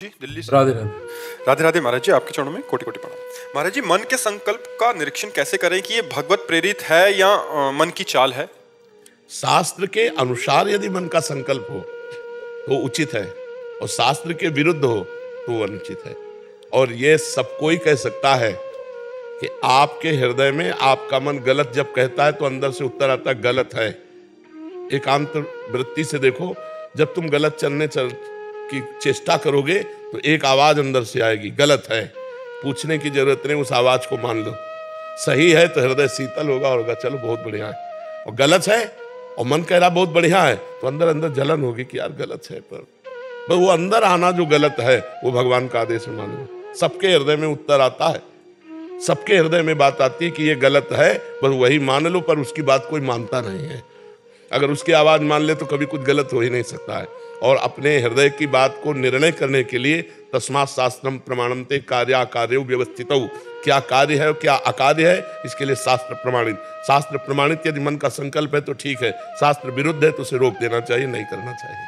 जी, दिल्ली से। राधे राधे। राधे राधे महाराज जी, आपके चरणों में कोटि कोटि प्रणाम। महाराज जी, मन के संकल्प का निरीक्षण कैसे करें कि ये भगवत प्रेरित है या मन की चाल है? शास्त्र के अनुसार यदि मन का संकल्प हो तो उचित है, और शास्त्र के विरुद्ध हो तो अनुचित है। और ये सब कोई कह सकता है कि आपके हृदय में आपका मन गलत जब कहता है तो अंदर से उत्तर आता है गलत है। एकांत वृत्ति से देखो, जब तुम गलत चलने की चेष्टा करोगे तो एक आवाज अंदर से आएगी, गलत है। पूछने की जरूरत नहीं, उस आवाज को मान लो। सही है तो हृदय शीतल होगा चलो बहुत बढ़िया है, और गलत है और मन कह रहा बहुत बढ़िया है तो अंदर अंदर जलन होगी कि यार गलत है। पर वो अंदर आना जो गलत है वो भगवान का आदेश मान लो। सबके हृदय में उत्तर आता है, सबके हृदय में बात आती है कि ये गलत है, बस वही मान लो। पर उसकी बात कोई मानता नहीं है। अगर उसकी आवाज मान ले तो कभी कुछ गलत हो ही नहीं सकता है। और अपने हृदय की बात को निर्णय करने के लिए तस्मात् शास्त्रम प्रमाणन्ते कार्याकार्यो व्यवस्थितौ, क्या कार्य है और क्या अकार्य है, इसके लिए शास्त्र प्रमाणित। शास्त्र प्रमाणित यदि मन का संकल्प है तो ठीक है, शास्त्र विरुद्ध है तो उसे रोक देना चाहिए, नहीं करना चाहिए।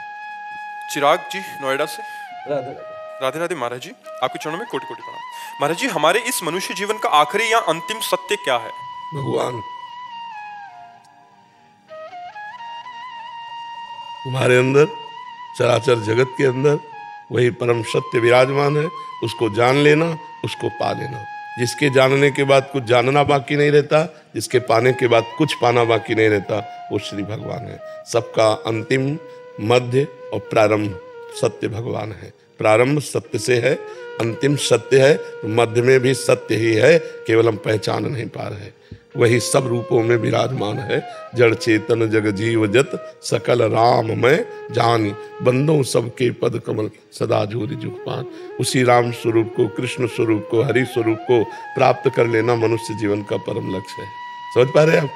चिराग जी, नोएडा से। राधे राधे। राधे राधे महाराज जी, आपके चरणों में कोटि कोटि प्रणाम। महाराज जी, हमारे इस मनुष्य जीवन का आखिरी या अंतिम सत्य क्या है? भगवान तुम्हारे अंदर, चराचर जगत के अंदर वही परम सत्य विराजमान है। उसको जान लेना, उसको पा लेना। जिसके जानने के बाद कुछ जानना बाकी नहीं रहता, जिसके पाने के बाद कुछ पाना बाकी नहीं रहता, वो श्री भगवान है। सबका अंतिम, मध्य और प्रारंभ सत्य भगवान है। प्रारंभ सत्य से है, अंतिम सत्य है, मध्य में भी सत्य ही है, केवल हम पहचान नहीं पा रहे। वही सब रूपों में विराजमान है। जड़ चेतन जग जीव जत सकल राम में जानी, बंदों सबके पद कमल सदा जोरि जुगपान। उसी राम स्वरूप को, कृष्ण स्वरूप को, हरि स्वरूप को प्राप्त कर लेना मनुष्य जीवन का परम लक्ष्य है। समझ पा रहे आप?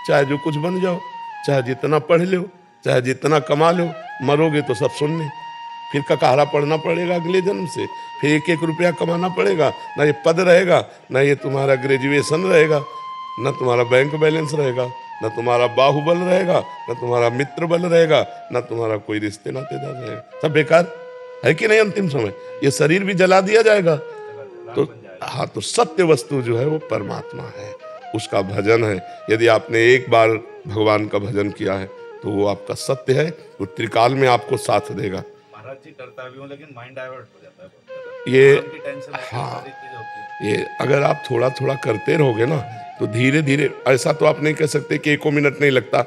चाहे जो कुछ बन जाओ, चाहे जितना पढ़ लो, चाहे जितना कमा लो, मरोगे तो सब सुनने। फिर ककारा पढ़ना पड़ेगा अगले जन्म से, फिर एक एक रुपया कमाना पड़ेगा। ना ये पद रहेगा, ना ये तुम्हारा ग्रेजुएशन रहेगा, न तुम्हारा बैंक बैलेंस रहेगा, न तुम्हारा बाहुबल रहेगा, न तुम्हारा मित्र बल रहेगा, न तुम्हारा कोई रिश्ते नातेदार रहेगा। सब बेकार है कि नहीं? अंतिम समय ये शरीर भी जला दिया जाएगा। तो हाँ, तो सत्य वस्तु जो है वो परमात्मा है, उसका भजन है। यदि आपने एक बार भगवान का भजन किया है तो वो आपका सत्य है, वो त्रिकाल में आपको साथ देगा। महाराज जी, करता भी हूँ लेकिन माइंड डाइवर्ट हो जाता है। ये हाँ, ये अगर आप थोड़ा थोड़ा करते रहोगे ना तो धीरे धीरे, ऐसा तो आप नहीं कह सकते कि 1 मिनट नहीं लगता,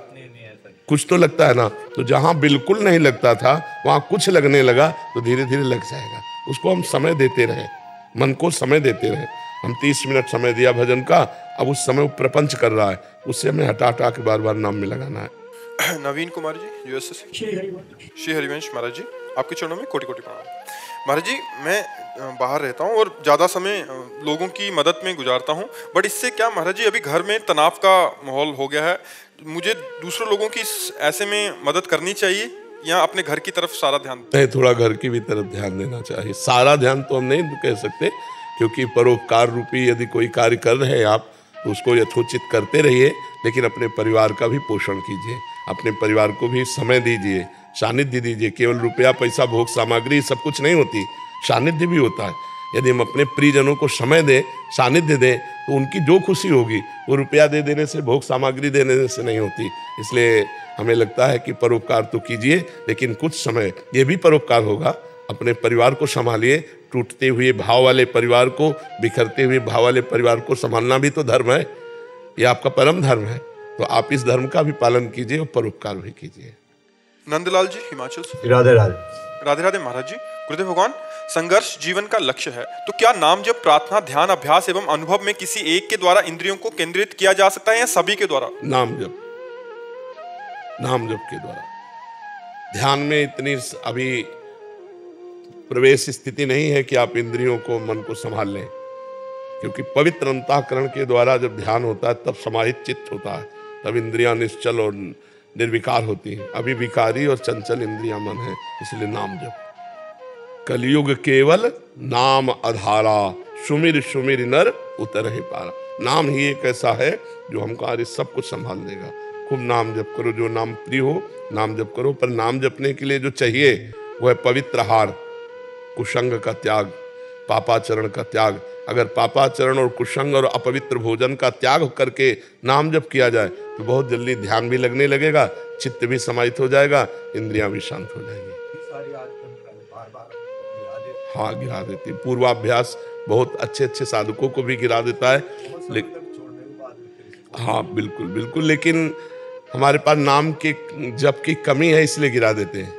कुछ तो लगता है ना। तो जहां बिल्कुल नहीं लगता था वहां कुछ लगने लगा तो धीरे धीरे लग जाएगा। उसको हम समय देते रहे, मन को समय देते रहे। हम 30 मिनट समय दिया भजन का, अब उस समय वो प्रपंच कर रहा है, उससे हमें हटा हटा के बार बार नाम में लगाना है। नवीन कुमार जी, यूएसए से। श्री हरिवंश महाराज जी, आपके चरणों में कोटि कोटि प्रणाम। महाराज जी, मैं बाहर रहता हूँ और ज़्यादा समय लोगों की मदद में गुजारता हूँ, बट इससे क्या महाराज जी, अभी घर में तनाव का माहौल हो गया है। मुझे दूसरों लोगों की ऐसे में मदद करनी चाहिए या अपने घर की तरफ सारा ध्यान? नहीं, थोड़ा घर की भी तरफ ध्यान देना चाहिए। सारा ध्यान तो हम नहीं कह सकते, क्योंकि परोपकार रूपी यदि कोई कार्य कर रहे हैं आप तो उसको यथोचित करते रहिए, लेकिन अपने परिवार का भी पोषण कीजिए, अपने परिवार को भी समय दीजिए, सानिध्य दीजिए। केवल रुपया पैसा भोग सामग्री सब कुछ नहीं होती, सानिध्य भी होता है। यदि हम अपने प्रियजनों को समय दें, सानिध्य दें, तो उनकी जो खुशी होगी वो रुपया दे देने से, भोग सामग्री देने से नहीं होती। इसलिए हमें लगता है कि परोपकार तो कीजिए, लेकिन कुछ समय ये भी परोपकार होगा। अपने परिवार को संभालिए, टूटते हुए भाव वाले परिवार को, बिखरते हुए भाव वाले परिवार को संभालना भी तो धर्म है, ये आपका परम धर्म है। तो आप इस धर्म का भी पालन कीजिए और परोपकार भी कीजिए। नंदलाल जी, हिमाचल से। राधे राधे। राधे राधे महाराज जी। गुरुदेव भगवान, संघर्ष जीवन का लक्ष्य है, तो क्या नाम जप, प्रार्थना, ध्यान, अभ्यास एवं अनुभव में किसी एक के द्वारा इंद्रियों को केंद्रित किया जा सकता है या सभी के द्वारा? नाम जप, नाम जप के द्वारा। ध्यान में इतनी अभी प्रवेश स्थिति नहीं है कि आप इंद्रियों को, मन को संभाल लें, क्योंकि पवित्र अंतःकरण के द्वारा जब ध्यान होता है तब समाहित चित्त होता है, तब इंद्रियां निश्चल और निर्विकार होती हैं। अभी विकारी और चंचल इंद्रियां मन है, इसलिए नाम जप। कलयुग केवल नाम आधारा, सुमिर सुमिर नर उतरहि पारा। नाम ही एक ऐसा है जो हमको आज सब कुछ संभाल देगा। खूब नाम जप करो, जो नाम प्रिय हो नाम जप करो। पर नाम जपने के लिए जो चाहिए वो है पवित्र हार, कुसंग का त्याग, पापाचरण का त्याग। अगर पापाचरण और कुसंग और अपवित्र भोजन का त्याग करके नाम जप किया जाए तो बहुत जल्दी ध्यान भी लगने लगेगा, चित्त भी समाहित हो जाएगा, इंद्रियां भी शांत हो जाएंगी। हाँ, गिरा देती। पूर्वाभ्यास बहुत अच्छे अच्छे साधकों को भी गिरा देता है। हाँ बिल्कुल बिल्कुल, लेकिन हमारे पास नाम के जप की कमी है इसलिए गिरा देते हैं।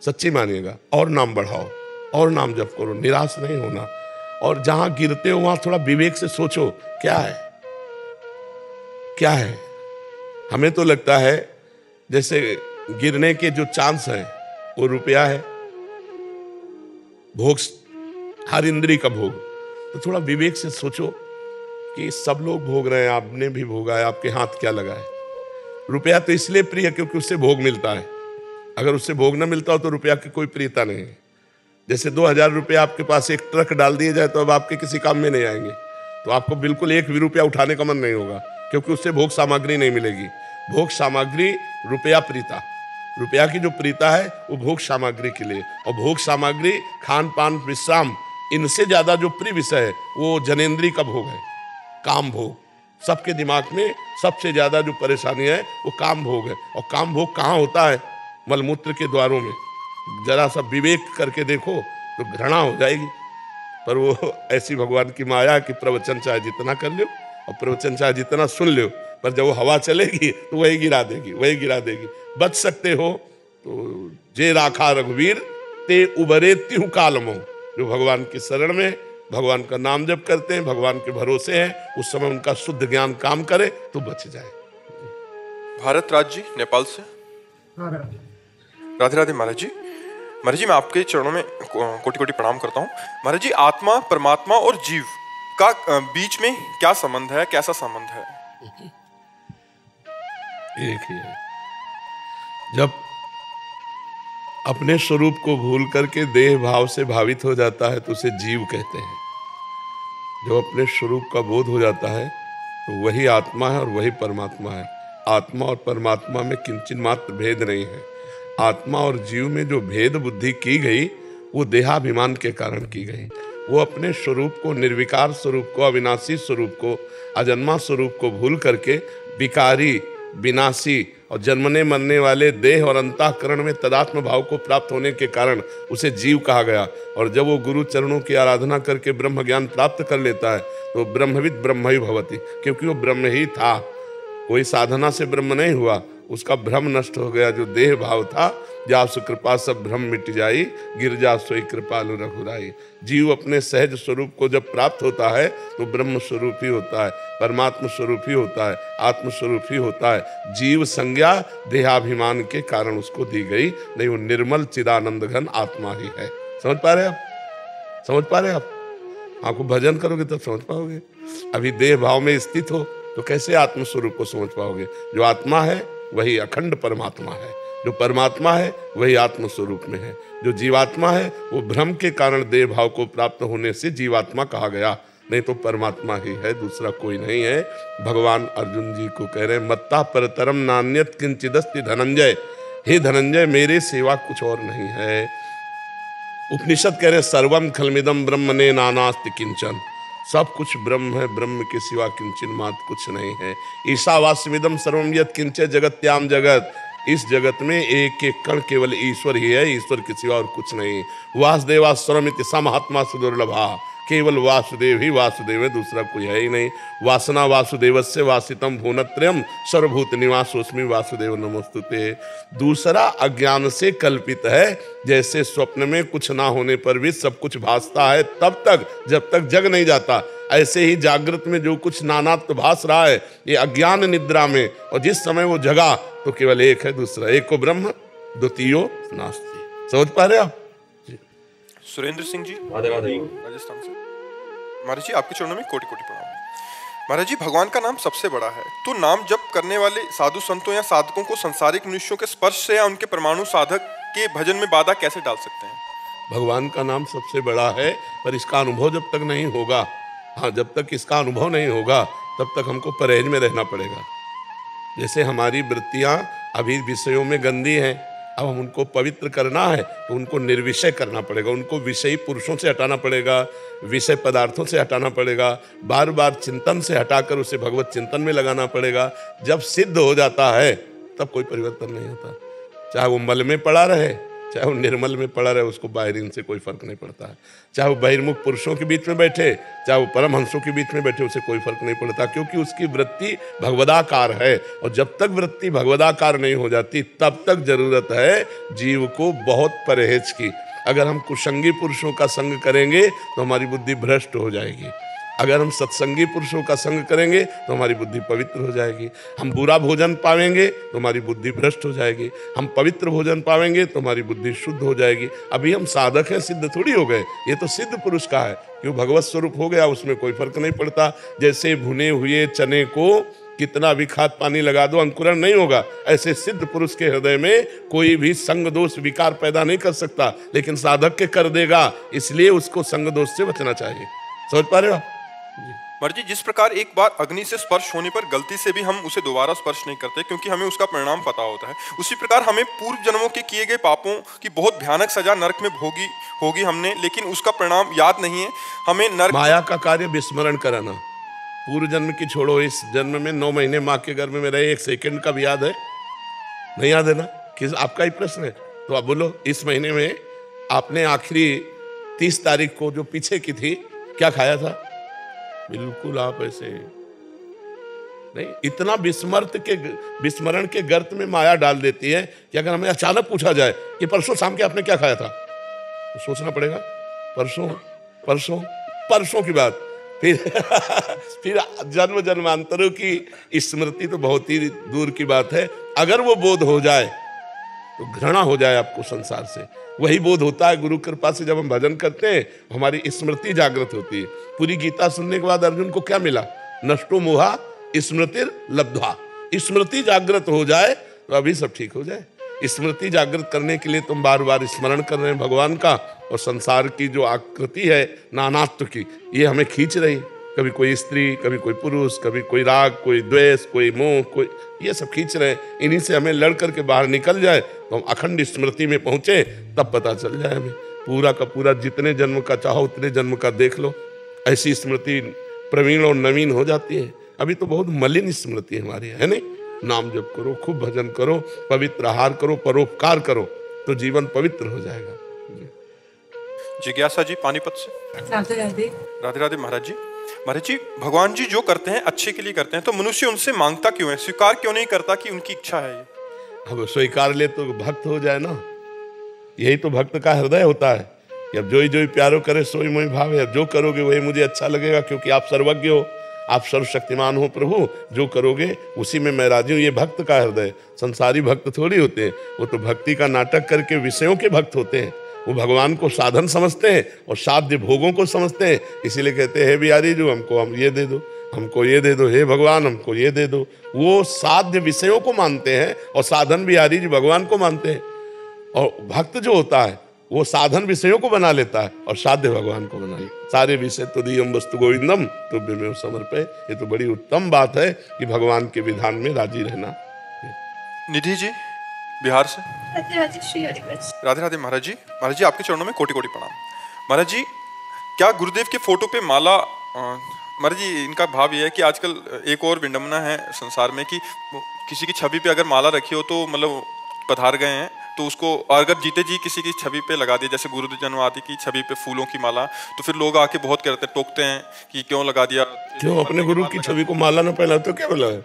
सच्ची मानिएगा, और नाम बढ़ाओ और नाम जप करो, निराश नहीं होना। और जहां गिरते हो वहां थोड़ा विवेक से सोचो क्या है, क्या है। हमें तो लगता है जैसे गिरने के जो चांस है वो रुपया है, भोग, हर इंद्री का भोग। तो थोड़ा विवेक से सोचो कि सब लोग भोग रहे हैं, आपने भी भोगा है, आपके हाथ क्या लगा है। रुपया तो इसलिए प्रिय है क्योंकि उससे भोग मिलता है। अगर उससे भोग ना मिलता हो तो रुपया की कोई प्रियता नहीं है। जैसे 2000 रुपया आपके पास एक ट्रक डाल दिए जाए तो अब आपके किसी काम में नहीं आएंगे, तो आपको बिल्कुल एक भी रुपया उठाने का मन नहीं होगा, क्योंकि उससे भोग सामग्री नहीं मिलेगी। भोग सामग्री रुपया प्रीता, रुपया की जो प्रीता है वो भोग सामग्री के लिए। और भोग सामग्री, खान पान विश्राम, इनसे ज्यादा जो प्रिय विषय है वो जनेंद्री का भोग है, काम भोग। सबके दिमाग में सबसे ज्यादा जो परेशानी है वो काम भोग है। और काम भोग कहाँ होता है? मलमूत्र के द्वारों में। जरा सा विवेक करके देखो तो घृणा हो जाएगी। पर वो ऐसी भगवान की माया कि प्रवचन चाहे जितना कर लो और प्रवचन चाहे जितना सुन लो, पर जब वो हवा चलेगी तो वही गिरा देगी, वही गिरा देगी। बच सकते हो तो जे राखा रघुवीर ते उबरे त्यू कालमो। जो भगवान की शरण में भगवान का नाम जप करते हैं, भगवान के भरोसे हैं, उस समय उनका शुद्ध ज्ञान काम करे तो बच जाए। भारत राज जी नेपाल से। राधे राधे महाराज जी। महाराज जी, मैं आपके चरणों में कोटि कोटि प्रणाम करता हूँ। महाराज जी, आत्मा, परमात्मा और जीव का बीच में क्या संबंध है, कैसा संबंध है? एक ही है। जब अपने स्वरूप को भूल करके देह भाव से भावित हो जाता है तो उसे जीव कहते हैं। जब अपने स्वरूप का बोध हो जाता है तो वही आत्मा है और वही परमात्मा है। आत्मा और परमात्मा में किंचित मात्र भेद नहीं है। आत्मा और जीव में जो भेद बुद्धि की गई वो देहाभिमान के कारण की गई। वो अपने स्वरूप को, निर्विकार स्वरूप को, अविनाशी स्वरूप को, अजन्मा स्वरूप को भूल करके विकारी, विनाशी और जन्मने मरने वाले देह और अंतःकरण में तदात्म भाव को प्राप्त होने के कारण उसे जीव कहा गया। और जब वो गुरु चरणों की आराधना करके ब्रह्म ज्ञान प्राप्त कर लेता है तो ब्रह्मविद ब्रह्म ही भवति, क्योंकि वो ब्रह्म ही था। कोई साधना से ब्रह्म नहीं हुआ, उसका भ्रम नष्ट हो गया। जो देह भाव था, जासु कृपा सब भ्रम मिट जाई, गिरजा सोई कृपालु रघुराई। जीव अपने सहज स्वरूप को जब प्राप्त होता है तो ब्रह्म स्वरूप ही होता है, परमात्मा स्वरूप ही होता है, आत्म स्वरूप ही होता है। जीव संज्ञा देहाभिमान के कारण उसको दी गई, नहीं वो निर्मल चिदानंद घन आत्मा ही है। समझ पा रहे आप? समझ पा रहे आप? आपको भजन करोगे तब समझ पाओगे। अभी देह भाव में स्थित हो तो कैसे आत्म स्वरूप को समझ पाओगे? जो आत्मा है वही अखंड परमात्मा है, जो परमात्मा है वही आत्म स्वरूप में है। जो जीवात्मा है वो भ्रम के कारण देह भाव को प्राप्त होने से जीवात्मा कहा गया, नहीं तो परमात्मा ही है, दूसरा कोई नहीं है। भगवान अर्जुन जी को कह रहे हैं, मत्ता परतरम नान्यत किंचिदस्ति धनंजय। हे धनंजय, मेरे सिवा कुछ और नहीं है। उपनिषद कह रहे सर्वम खलमिदम ब्रह्म ने नानास्ति किंचन। सब कुछ ब्रह्म है, ब्रह्म के सिवा किंचन मात्र कुछ नहीं है। ईशावास्यमिदं सर्वम यत् किंच जगत्याम जगत। इस जगत में एक एक कण केवल ईश्वर ही है, ईश्वर के सिवा और कुछ नहीं। वासुदेवास्वरमिति समहात्मा सुदुर्लभा। केवल वासुदेव ही वासुदेव है, दूसरा कोई है ही नहीं। वासना वासुदेवस्य वासितम भुवनत्रयम् सर्वभूत निवासोऽस्मि वासुदेव नमोस्तुते। दूसरा अज्ञान से कल्पित है। जैसे स्वप्न में कुछ ना होने पर भी सब कुछ भासता है तब तक, जब तक जग नहीं जाता, ऐसे ही जागृत में जो कुछ नानात्व भास रहा है ये अज्ञान निद्रा में, और जिस समय वो जगा तो केवल एक है, दूसरा एक को ब्रह्म द्वितीयो नास्ति। समझ पा रहे आप? सुरेंद्र सिंह जी, राजस्थान से। महाराज जी, आपके चरणों में कोटि कोटि प्रणाम। महाराज जी, भगवान का नाम सबसे बड़ा है, तो नाम जप करने वाले साधु संतों या साधकों को संसारिक मनुष्यों के स्पर्श से या उनके परमाणु साधक के भजन में बाधा कैसे डाल सकते हैं? भगवान का नाम सबसे बड़ा है, पर इसका अनुभव जब तक नहीं होगा, हाँ, जब तक इसका अनुभव नहीं होगा तब तक हमको परहेज में रहना पड़ेगा। जैसे हमारी वृत्तियाँ अभी विषयों में गंदी हैं, अब हम उनको पवित्र करना है तो उनको निर्विषय करना पड़ेगा, उनको विषयी पुरुषों से हटाना पड़ेगा, विषय पदार्थों से हटाना पड़ेगा, बार बार चिंतन से हटाकर उसे भगवत चिंतन में लगाना पड़ेगा। जब सिद्ध हो जाता है तब कोई परिवर्तन नहीं होता। चाहे वो मल में पड़ा रहे, चाहे वो निर्मल में पड़ा रहे, उसको बाहरीन से कोई फर्क नहीं पड़ता है। चाहे वो बहिर्मुख पुरुषों के बीच में बैठे, चाहे वो परमहंसों के बीच में बैठे, उसे कोई फर्क नहीं पड़ता, क्योंकि उसकी वृत्ति भगवदाकार है। और जब तक वृत्ति भगवदाकार नहीं हो जाती तब तक जरूरत है जीव को बहुत परहेज की। अगर हम कुसंगी पुरुषों का संग करेंगे तो हमारी बुद्धि भ्रष्ट हो जाएगी। अगर हम सत्संगी पुरुषों का संग करेंगे तो हमारी बुद्धि पवित्र हो जाएगी। हम बुरा भोजन पावेंगे तो हमारी बुद्धि भ्रष्ट हो जाएगी। हम पवित्र भोजन पावेंगे तो हमारी बुद्धि शुद्ध हो जाएगी। अभी हम साधक हैं, सिद्ध थोड़ी हो गए, ये तो सिद्ध पुरुष का है, क्यों भगवत स्वरूप हो गया, उसमें कोई फर्क नहीं पड़ता। जैसे भुने हुए चने को कितना भी खाद पानी लगा दो अंकुरण नहीं होगा, ऐसे सिद्ध पुरुष के हृदय में कोई भी संग दोष विकार पैदा नहीं कर सकता, लेकिन साधक के कर देगा। इसलिए उसको संग दोष से बचना चाहिए। समझ पा रहे हो? महाराज जी, जिस प्रकार एक बार अग्नि से स्पर्श होने पर गलती से भी हम उसे दोबारा स्पर्श नहीं करते क्योंकि हमें उसका परिणाम पता होता है, उसी प्रकार हमें पूर्व जन्मों के किए गए पापों की बहुत भयानक सजा नरक में भोगी होगी हमने, लेकिन उसका परिणाम याद नहीं है हमें। नरक माया का कार्य विस्मरण कराना। पूर्व जन्म की छोड़ो, इस जन्म में 9 महीने माँ के गर्भ में रहे, 1 सेकंड का भी याद है? नहीं याद है ना? किस आपका ही प्रश्न है तो आप बोलो, इस महीने में आपने आखिरी 30 तारीख को जो पीछे की थी क्या खाया था? बिल्कुल आप ऐसे नहीं। इतना विस्मरण के गर्त में माया डाल देती है कि अगर हमें अचानक पूछा जाए कि परसों शाम के आपने क्या खाया था, तो सोचना पड़ेगा। परसों की बात। फिर जन्म जन्मांतरों की स्मृति तो बहुत ही दूर की बात है। अगर वो बोध हो जाए तो घृणा हो जाए आपको संसार से। वही बोध होता है गुरु कृपा से, जब हम भजन करते हैं हमारी स्मृति जागृत होती है। पूरी गीता सुनने के बाद अर्जुन को क्या मिला? नष्टो मोहा स्मृतिर लब्ध्वा। स्मृति जागृत हो जाए तो अभी सब ठीक हो जाए। स्मृति जागृत करने के लिए तुम बार बार स्मरण कर रहे हैं भगवान का, और संसार की जो आकृति है नानात्व की, ये हमें खींच रही। कभी कोई स्त्री, कभी कोई पुरुष, कभी कोई राग, कोई द्वेष, कोई मोह, कोई ये सब खींच रहे हैं। इन्हीं से हमें लड़ करके बाहर निकल जाए तो हम अखंड स्मृति में पहुंचे, तब पता चल जाए हमें। पूरा का पूरा जितने जन्म का चाहो उतने जन्म का देख लो, ऐसी स्मृति प्रवीण और नवीन हो जाती है। अभी तो बहुत मलिन स्मृति हमारी है नहीं? नाम जप करो, खूब भजन करो, पवित्र आहार करो, परोपकार करो, तो जीवन पवित्र हो जाएगा। जिज्ञासा जी पानीपत से। राधे राधे। राधे राधे महाराज जी। महाराज जी, भगवान जी जो करते हैं अच्छे के लिए करते हैं, तो मनुष्य उनसे मांगता क्यों है, स्वीकार क्यों नहीं करता कि उनकी इच्छा है ये? अब स्वीकार ले तो भक्त हो जाए ना। यही तो भक्त का हृदय होता है कि अब जोई जोई प्यारो करे सोई मोई भावे। अब जो करोगे वही मुझे अच्छा लगेगा, क्योंकि आप सर्वज्ञ हो, आप सर्वशक्तिमान हो प्रभु, जो करोगे उसी में मैं राजी हूँ। ये भक्त का हृदय। संसारी भक्त थोड़ी होते हैं, वो तो भक्ति का नाटक करके विषयों के भक्त होते हैं। वो भगवान को साधन समझते हैं और साध्य भोगों को समझते हैं। इसीलिए कहते हैं, हे बिहारी जो हमको हम ये दे दो, हमको ये दे दो, हे भगवान हमको ये दे दो। वो साध्य विषयों को मानते हैं और साधन बिहारी जी भगवान को मानते हैं। और भक्त जो होता है वो साधन विषयों को बना लेता है और साध्य भगवान को बना लेता है। सारे विषय तो दियम वस्तु गोविंदम तुभ्यमेव समर्पये। ये तो बड़ी उत्तम बात है कि भगवान के विधान में राजी रहना। निधि जी बिहार से। राधे राधे श्री हरिवंश। राधे राधे महाराज जी। महाराज जी, आपके चरणों में कोटि कोटि प्रणाम। महाराज जी, क्या गुरुदेव के फोटो पे माला, महाराज जी इनका भाव ये है कि आजकल एक और विडंबना है संसार में कि किसी की छवि पे अगर माला रखी हो तो मतलब पधार गए हैं, तो उसको अगर जीते जी किसी की छवि पे लगा दिया, जैसे गुरु जन्म आदि की छवि पे फूलों की माला, तो फिर लोग आके बहुत कहते हैं, टोकते हैं कि क्यों लगा दिया। क्यों अपने गुरु की छवि को माला न पहना तो क्या भला है?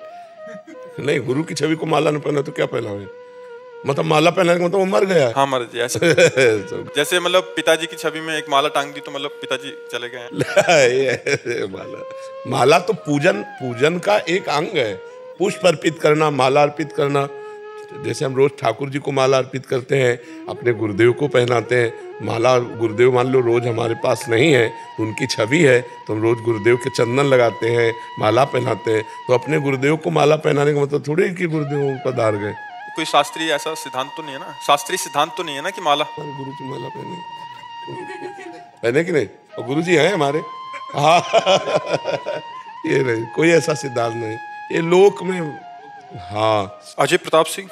नहीं, गुरु की छवि को माला न पहना तो क्या पहना है? मतलब माला पहनाने का मतलब वो मर गया। हाँ महाराज जी, ऐसे जैसे मतलब पिताजी की छवि में एक माला टांग दी तो मतलब पिताजी चले गए। माला तो पूजन का एक अंग है। पुष्प अर्पित करना, माला अर्पित करना। जैसे हम रोज ठाकुर जी को माला अर्पित करते हैं, अपने गुरुदेव को पहनाते हैं माला। गुरुदेव मान लो रोज हमारे पास नहीं है, उनकी छवि है तो हम रोज गुरुदेव के चंदन लगाते हैं, माला पहनाते हैं। तो अपने गुरुदेव को माला पहनाने का मतलब थोड़ी कि गुरुदेव पधार गए। कोई शास्त्रीय ऐसा सिद्धांत तो नहीं है ना, शास्त्रीय सिद्धांत तो नहीं है ना कि माला गुरु जी माला पहने कि नहीं? और गुरु जी हैं हमारे। हाँ ये नहीं, कोई ऐसा सिद्धांत नहीं ये लोक में। हाँ। अजय प्रताप सिंह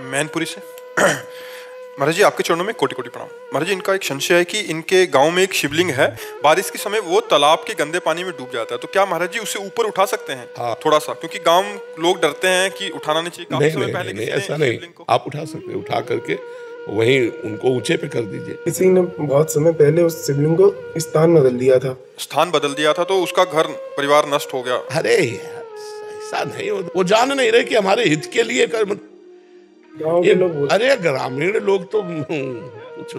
मैनपुरी से। महाराज जी आपके चरणों में कोटि कोटि प्रणाम। महाराज जी इनका एक संशय है कि इनके गांव में एक शिवलिंग है, बारिश के समय वो तालाब के गंदे पानी में डूब जाता है, तो क्या महाराज जी उसे ऊपर उठा सकते हैं? हाँ। थोड़ा सा, क्योंकि गांव लोग डरते हैं कि उठाना नहीं चाहिए। काफी समय पहले नहीं, किसी ने ऐसा नहीं, शिवलिंग को आप उठा सकते, उठा करके वहीं उनको ऊंचे पे कर दीजिए। किसी ने बहुत समय पहले उस शिवलिंग को स्थान बदल दिया था। स्थान बदल दिया था तो उसका घर परिवार नष्ट हो गया। अरे यार, ऐसा नहीं हो, वो जान नहीं रहे कि हमारे हित के लिए कर गांव के लोग बोलते अरे ग्रामीण लोग तो कुछ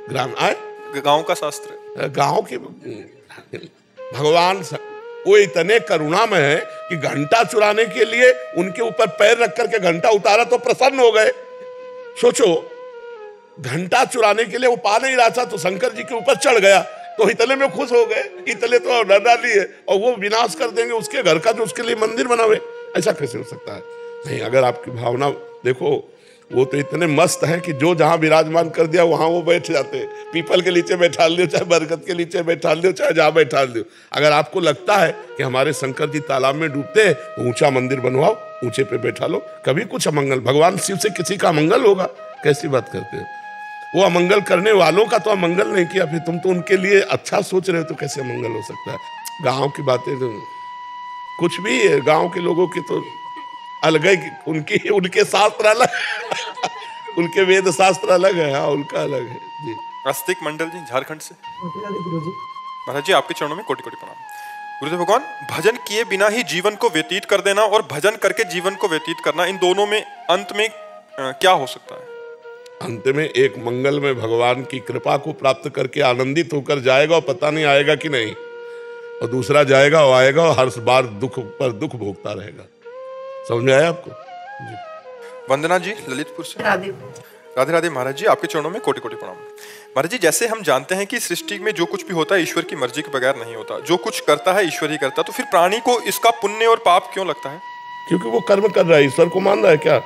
ग्राम आए गांव का शास्त्र है। गांव के भगवान वो इतने करुणा में है कि घंटा चुराने के लिए उनके ऊपर पैर रख करके घंटा उतारा तो प्रसन्न हो गए। सोचो, घंटा चुराने के लिए वो पा नहीं रहा था तो शंकर जी के ऊपर चढ़ गया तो इतने में खुश हो गए, इतने तो डर डाली है और वो विनाश कर देंगे उसके घर का जो उसके लिए मंदिर बनावे। ऐसा कैसे हो सकता है? नहीं, अगर आपकी भावना देखो, वो तो इतने मस्त हैं कि जो जहां विराजमान कर दिया वहां वो बैठ जाते हैं। पीपल के नीचे बैठा लियो, चाहे बरगद के नीचे बैठा लियो, चाहे जहां बैठा लियो। अगर आपको लगता है कि हमारे शंकर जी तालाब में डूबते हैं तो ऊंचा मंदिर बनवाओ, ऊंचे पे बैठा लो, कभी कुछ अमंगल, भगवान शिव से किसी का अमंगल होगा? कैसी बात करते हो? वो अमंगल करने वालों का तो अमंगल नहीं किया, फिर तुम तो उनके लिए अच्छा सोच रहे हो तो कैसे अमंगल हो सकता है? गाँव की बातें तो कुछ भी है, गाँव के लोगों की तो अलग है, उनके शास्त्र अलग उनके वेद शास्त्र अलग है। हाँ, उनका अलग है जी। आस्तिक मंडल जी झारखंड से। गुरुजी महाराज जी आपके चरणों में कोटि कोटि प्रणाम। गुरुदेव भगवान, भजन किए बिना ही जीवन को व्यतीत कर देना और भजन करके जीवन को व्यतीत करना, इन दोनों में अंत में क्या हो सकता है? अंत में एक मंगल में भगवान की कृपा को प्राप्त करके आनंदित होकर जाएगा और पता नहीं आएगा कि नहीं, और दूसरा जाएगा और आएगा और हर बार दुख पर दुख भोगता रहेगा। समझ में आया आपको जी? वंदना जी ललितपुर से। राधे राधे राधे। महाराज जी आपके चरणों में कोटि कोटि प्रणाम। महाराज जी जैसे हम जानते हैं कि सृष्टि में जो कुछ भी होता है ईश्वर की मर्जी के बगैर नहीं होता, जो कुछ करता है ईश्वर ही करता, तो फिर प्राणी को इसका पुण्य और पाप क्यों लगता है? क्योंकि वो कर्म कर रहा है, ईश्वर को मान रहा है। क्या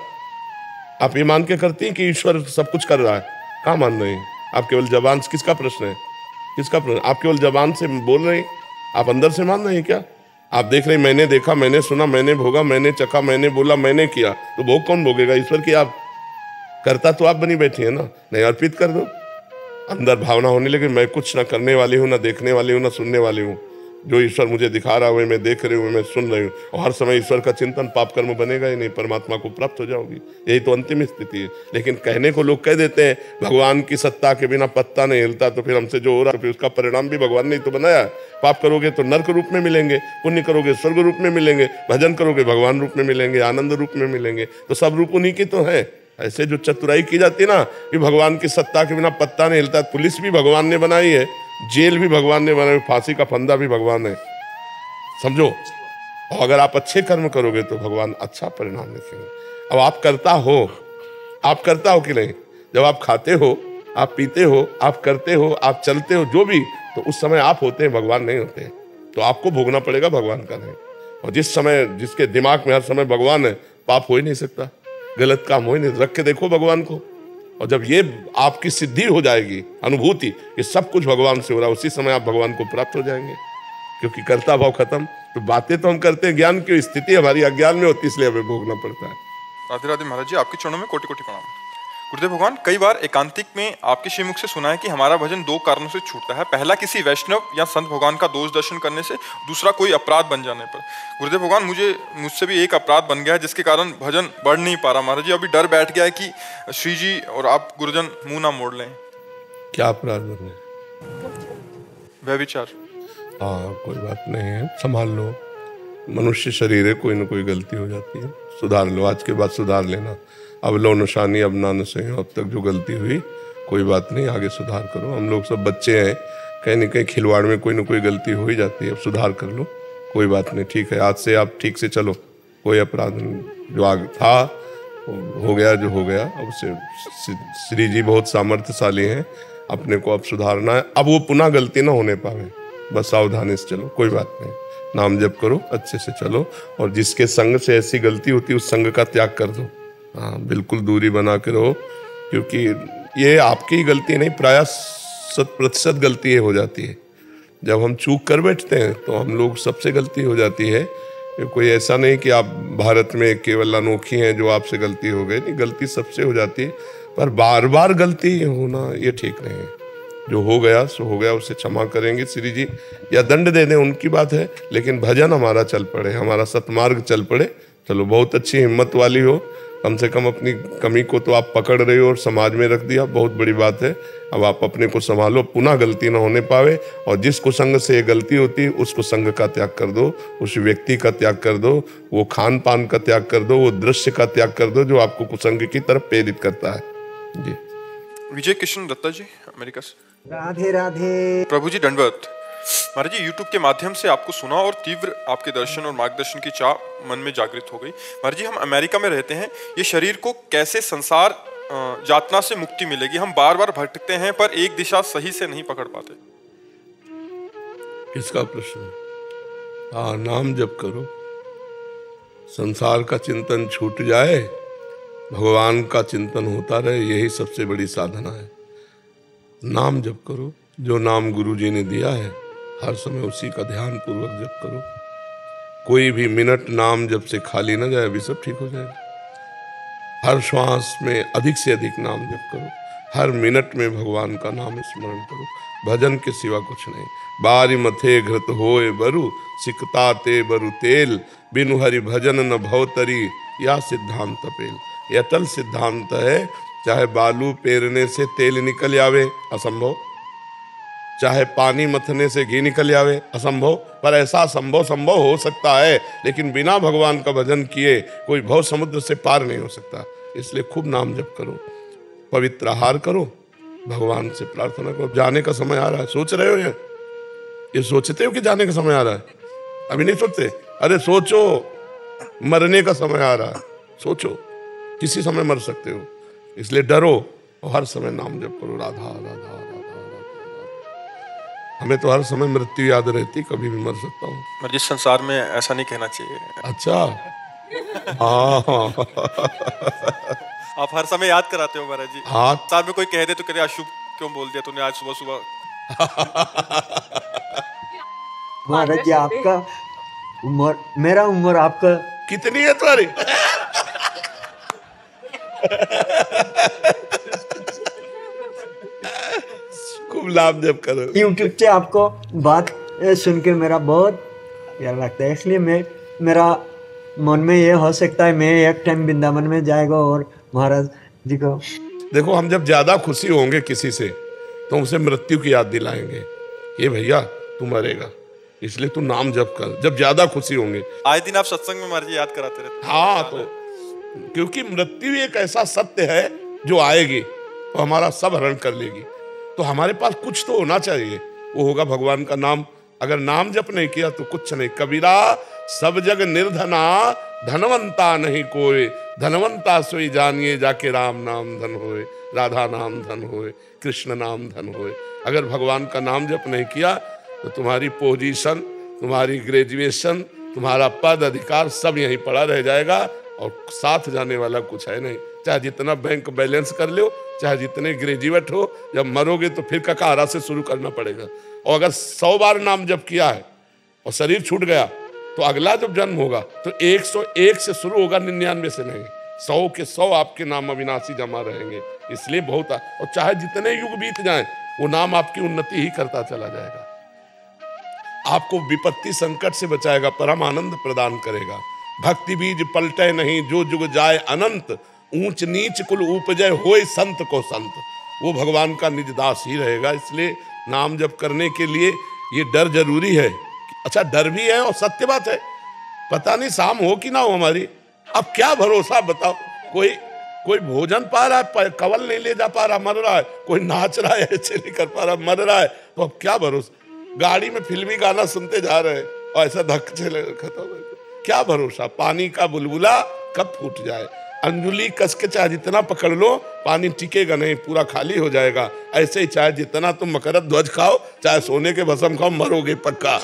आप ये मान के करती हैं कि ईश्वर सब कुछ कर रहा है? कहाँ मान रहे हैं आप? केवल जबान, किसका प्रश्न है? किसका प्रश्न? आप केवल जबान से बोल रहे हैं, आप अंदर से मान रहे हैं क्या? आप देख रहे हैं, मैंने देखा, मैंने सुना, मैंने भोगा, मैंने चखा, मैंने बोला, मैंने किया, तो भोग कौन भोगेगा? ईश्वर की। आप करता तो आप बनी बैठी है ना। नहीं, अर्पित कर दो। अंदर भावना होने लगे, मैं कुछ ना करने वाली हूँ, ना देखने वाली हूँ, ना सुनने वाली हूँ। जो ईश्वर मुझे दिखा रहा है मैं देख रही हूँ, मैं सुन रही हूँ, और हर समय ईश्वर का चिंतन, पाप कर्म बनेगा ही नहीं, परमात्मा को प्राप्त हो जाओगी। यही तो अंतिम स्थिति है। लेकिन कहने को लोग कह देते हैं भगवान की सत्ता के बिना पत्ता नहीं हिलता, तो फिर हमसे जो हो रहा है फिर उसका परिणाम भी भगवान ने तो बनाया। पाप करोगे तो नर्क रूप में मिलेंगे, पुण्य करोगे स्वर्ग रूप में मिलेंगे, भजन करोगे भगवान रूप में मिलेंगे, आनंद रूप में मिलेंगे। तो सब रूप उन्हीं की तो है। ऐसे जो चतुराई की जाती है ना कि भगवान की सत्ता के बिना पत्ता नहीं हिलता, पुलिस भी भगवान ने बनाई है, जेल भी भगवान ने बनाई, फांसी का फंदा भी भगवान है, समझो। और अगर आप अच्छे कर्म करोगे तो भगवान अच्छा परिणाम लिखेंगे। अब आप करता हो कि नहीं? जब आप खाते हो, आप पीते हो, आप करते हो, आप चलते हो, जो भी, तो उस समय आप होते हैं, भगवान नहीं होते। तो आपको भोगना पड़ेगा, भगवान का नहीं। और जिस समय जिसके दिमाग में हर समय भगवान है, पाप हो ही नहीं सकता, गलत काम हो ही नहीं। रख के देखो भगवान को, और जब ये आपकी सिद्धि हो जाएगी, अनुभूति कि सब कुछ भगवान से हो रहा है, उसी समय आप भगवान को प्राप्त हो जाएंगे। क्योंकि कर्ता भाव खत्म। तो बातें तो हम करते हैं, ज्ञान की स्थिति हमारी अज्ञान में होती, इसलिए हमें भोगना पड़ता है। राधे राधे। महाराज जी आपके चरणों में कोटि कोटि प्रणाम। गुरुदेव भगवान, कई बार एकांतिक में आपके श्रीमुख से सुना है कि हमारा भजन दो कारणों से छूटता है। पहला, किसी वैष्णव या संत भगवान का दोष दर्शन करने से, दूसरा कोई अपराध बन जाने पर। गुरुदेव भगवान, मुझसे भी एक अपराध बन गया है जिसके कारण भजन बढ़ नहीं पा रहा। महाराज जी अभी डर बैठ गया है कि श्री जी और आप गुरुजन मुंह ना मोड़ लें। क्या अपराध बन गया? व्यभिचार। हाँ, कोई बात नहीं है, संभाल लो। मनुष्य शरीर है, कोई ना कोई गलती हो जाती है, सुधार लो। आज के बाद सुधार लेना। अब लो निशानी, अब ना नशे, अब तक जो गलती हुई कोई बात नहीं, आगे सुधार करो। हम लोग सब बच्चे हैं, कहीं ना कहीं खिलवाड़ में कोई ना कोई गलती हो ही जाती है। अब सुधार कर लो, कोई बात नहीं, ठीक है। आज से आप ठीक से चलो, कोई अपराध नहीं। जो आग था हो गया, जो हो गया। अब से श्री जी बहुत सामर्थ्यशाली हैं, अपने को अब सुधारना है। अब वो पुनः गलती ना होने पावे, बस सावधानी से चलो, कोई बात नहीं। नाम जप करो, अच्छे से चलो, और जिसके संग से ऐसी गलती होती है उस संग का त्याग कर दो। हाँ, बिल्कुल दूरी बना के रहो, क्योंकि ये आपकी ही गलती नहीं, प्रायः 100% गलती ये हो जाती है। जब हम चूक कर बैठते हैं तो हम लोग सबसे गलती हो जाती है। कोई ऐसा नहीं कि आप भारत में केवल अनोखी हैं जो आपसे गलती हो गई, नहीं, गलती सबसे हो जाती है। पर बार बार गलती होना ये ठीक नहीं है। जो हो गया सो हो गया, उसे क्षमा करेंगे श्री जी, या दंड दे दें उनकी बात है, लेकिन भजन हमारा चल पड़े, हमारा सतमार्ग चल पड़े। चलो, बहुत अच्छी हिम्मत वाली हो, कम से कम अपनी कमी को तो आप पकड़ रहे हो और समाज में रख दिया, बहुत बड़ी बात है। अब आप अपने को संभालो, पुनः गलती ना होने पावे, और जिस कुसंग से ये गलती होती है उस कुसंग का त्याग कर दो, उस व्यक्ति का त्याग कर दो, वो खान पान का त्याग कर दो, वो दृश्य का त्याग कर दो जो आपको कुसंग की तरफ प्रेरित करता है जी। विजय किशन दत्ता जी, अमेरिका से। राधे राधे। प्रभु जी दंडवत। महाराज जी, यूट्यूब के माध्यम से आपको सुना और तीव्र आपके दर्शन और मार्गदर्शन की चाह मन में जागृत हो गई। महाराज जी, हम अमेरिका में रहते हैं, ये शरीर को कैसे संसार यातना से मुक्ति मिलेगी? हम बार बार भटकते हैं पर एक दिशा सही से नहीं पकड़ पाते। किसका प्रश्न? हाँ, नाम जप करो, संसार का चिंतन छूट जाए, भगवान का चिंतन होता रहे, यही सबसे बड़ी साधना है। नाम जप करो, जो नाम गुरु जी ने दिया है हर समय उसी का ध्यान पूर्वक जप करो। कोई भी मिनट नाम जप से खाली ना जाए, अभी सब ठीक हो जाएगा। हर श्वास में अधिक से अधिक नाम जप करो, हर मिनट में भगवान का नाम स्मरण करो, भजन के सिवा कुछ नहीं। बारी मथे घृत होए बरु, सिकता ते बरु तेल, बिनु हरि भजन न भवतरी, या सिद्धांत पेल। ये अटल सिद्धांत है, चाहे बालू पेरने से तेल निकल आवे असंभव, चाहे पानी मथने से घी निकल आवे असंभव, पर ऐसा संभव हो सकता है, लेकिन बिना भगवान का भजन किए कोई भव समुद्र से पार नहीं हो सकता। इसलिए खूब नाम जप करो, पवित्र आहार करो, भगवान से प्रार्थना करो। जाने का समय आ रहा है, सोच रहे हो ये सोचते हो कि जाने का समय आ रहा है? अभी नहीं सोचते? अरे सोचो, मरने का समय आ रहा है, सोचो, किसी समय मर सकते हो, इसलिए डरो और हर समय नाम जप करो, राधा राधा राधा राधा। हमें तो हर समय मृत्यु याद रहती, कभी भी मर सकता हूँ। जिस संसार में ऐसा नहीं कहना चाहिए। अच्छा, हाँ आप हर समय याद कराते हो महाराज जी। हाँ, साथ में कोई कह दे तो कहते अशुभ क्यों बोल दिया तूने आज सुबह सुबह। महाराज जी, आपका उम्र, मेरा उम्र आपका कितनी है तुम्हारी? खूब लाभ जब करो। यूट्यूब से आपको बात सुन के मेरा बहुत प्यारा लगता है, इसलिए मेरा मन में ये हो सकता है मैं एक टाइम वृंदावन में जाएगा और महाराज जी को। देखो, हम जब ज्यादा खुशी होंगे किसी से तो उसे मृत्यु की याद दिलाएंगे, ये भैया तू मरेगा, इसलिए तू नाम जप कर। जब ज्यादा खुशी होंगे, आए दिन आप सत्संग में महाराज जी याद कराते रहते। हाँ, तो क्योंकि मृत्यु एक ऐसा सत्य है जो आएगी तो हमारा सब हरण कर लेगी, तो हमारे पास कुछ तो होना चाहिए, वो होगा भगवान का नाम। अगर नाम जप नहीं किया तो कुछ नहीं। कबीरा सब जग निर्धना, धनवंता नहीं कोई, धनवंता सोई जानिए जाके राम नाम धन होए, राधा नाम धन होए, कृष्ण नाम धन होए। अगर भगवान का नाम जप नहीं किया तो तुम्हारी पोजीशन, तुम्हारी ग्रेजुएशन, तुम्हारा पद अधिकार सब यहीं पड़ा रह जाएगा और साथ जाने वाला कुछ है नहीं। चाहे जितना बैंक बैलेंस कर लो, चाहे जितने ग्रेजुएट हो, जब मरोगे तो फिर ककारा से शुरू करना पड़ेगा। और अगर 100 बार नाम जप किया है और शरीर छूट गया तो अगला जब जन्म होगा तो 101 से शुरू होगा, 99 से नहीं। 100 के 100 आपके नाम अविनाशी जमा रहेंगे। इसलिए बहुत, और चाहे जितने युग बीत जाएं वो नाम आपकी उन्नति ही करता चला जाएगा, आपको विपत्ति संकट से बचाएगा, परम आनंद प्रदान करेगा। भक्ति बीज पलटे नहीं, जो जुग जाए अनंत, ऊंच नीच कुल उपजय होए संत को संत। वो भगवान का निज दास ही रहेगा। इसलिए नाम जप करने के लिए ये डर जरूरी है। अच्छा, डर भी है और सत्य बात है, पता नहीं शाम हो कि ना हो हमारी। अब क्या भरोसा बताओ, कोई भोजन पा रहा है, कवल नहीं ले जा पा रहा, मर रहा है, कोई नाच रहा है, ऐसे नहीं कर पा रहा, मर रहा है, तो अब क्या भरोसा। गाड़ी में फिल्मी गाना सुनते जा रहे हैं और ऐसा धक्के चले, खत्म, क्या भरोसा। पानी का बुलबुला कब फूट जाए, अंजुली कस के चाहे जितना पकड़ लो पानी टिकेगा नहीं, पूरा खाली हो जाएगा। ऐसे ही चाहे जितना तुम मकरत ध्वज खाओ, चाहे सोने के भस्म खाओ, मरोगे पक्का।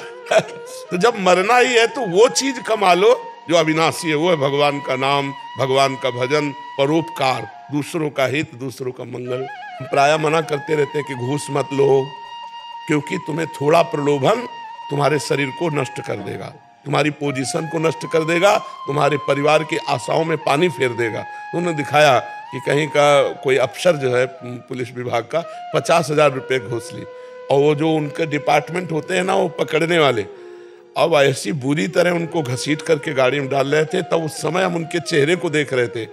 तो जब मरना ही है तो वो चीज कमा लो जो अविनाशी है, वो है भगवान का नाम, भगवान का भजन, परोपकार, दूसरों का हित, दूसरों का मंगल। प्राय मना करते रहते हैं कि घूस मत लो, क्योंकि तुम्हें थोड़ा प्रलोभन तुम्हारे शरीर को नष्ट कर देगा, तुम्हारी पोजीशन को नष्ट कर देगा, तुम्हारे परिवार की आशाओं में पानी फेर देगा। उन्होंने दिखाया कि कहीं का कोई अफसर जो है पुलिस विभाग का 50,000 रुपये घूस ली, और वो जो उनके डिपार्टमेंट होते हैं ना वो पकड़ने वाले, अब ऐसी बुरी तरह उनको घसीट करके गाड़ी में डाल रहे थे। तब उस समय हम उनके चेहरे को देख रहे थे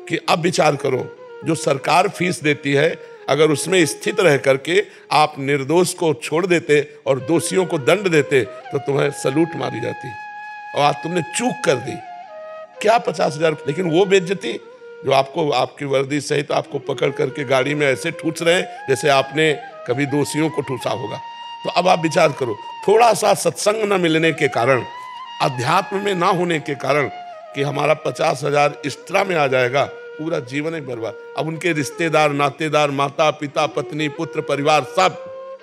कि अब विचार करो, जो सरकार फीस देती है अगर उसमें स्थित रह करके आप निर्दोष को छोड़ देते और दोषियों को दंड देते तो तुम्हें सलूट मारी जाती, और आज तुमने चूक कर दी। क्या 50,000? लेकिन वो बेइज्जती जो आपको आपकी वर्दी सहित आपको पकड़ करके गाड़ी में ऐसे ठूस रहे हैं जैसे आपने कभी दोषियों को ठूसा होगा। तो अब आप विचार करो, थोड़ा सा सत्संग न मिलने के कारण, अध्यात्म में ना होने के कारण कि हमारा 50,000 एक्स्ट्रा में आ जाएगा, पूरा जीवन ही बर्बाद। अब उनके रिश्तेदार, नातेदार, माता पिता, पत्नी, पुत्र, परिवार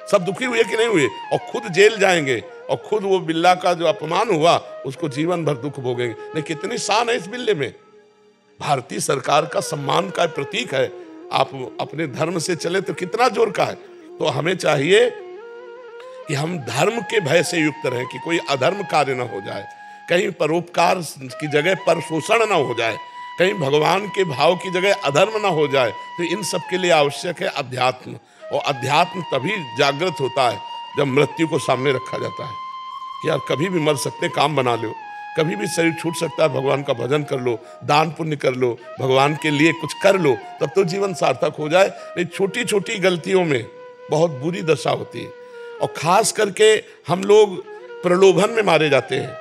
सब दुखी हुए कि नहीं हुए, और खुद जेल जाएंगे, और खुद वो बिल्ला का जो अपमान हुआ उसको जीवन भर दुख भोगेंगे। नहीं, कितनी शान है इस बिल्ले में। भारतीय सरकार का सम्मान का प्रतीक है। आप अपने धर्म से चले तो कितना जोर का है। तो हमें चाहिए कि हम धर्म के भय से युक्त रहें कि कोई अधर्म कार्य न हो जाए, कहीं परोपकार की जगह पर शोषण न हो जाए, कहीं भगवान के भाव की जगह अधर्म न हो जाए। तो इन सब के लिए आवश्यक है अध्यात्म, और अध्यात्म तभी जागृत होता है जब मृत्यु को सामने रखा जाता है कि यार कभी भी मर सकते, काम बना लो, कभी भी शरीर छूट सकता है, भगवान का भजन कर लो, दान पुण्य कर लो, भगवान के लिए कुछ कर लो, तब तो जीवन सार्थक हो जाए। नहीं, छोटी छोटी गलतियों में बहुत बुरी दशा होती है, और खास करके हम लोग प्रलोभन में मारे जाते हैं,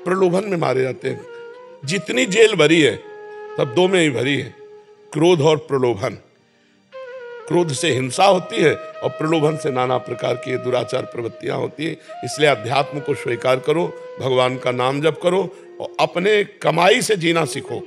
प्रलोभन में मारे जाते हैं। जितनी जेल भरी है तब दो में ही भरी है, क्रोध और प्रलोभन। क्रोध से हिंसा होती है और प्रलोभन से नाना प्रकार की दुराचार प्रवृत्तियां होती है। इसलिए अध्यात्म को स्वीकार करो, भगवान का नाम जप करो, और अपने कमाई से जीना सीखो,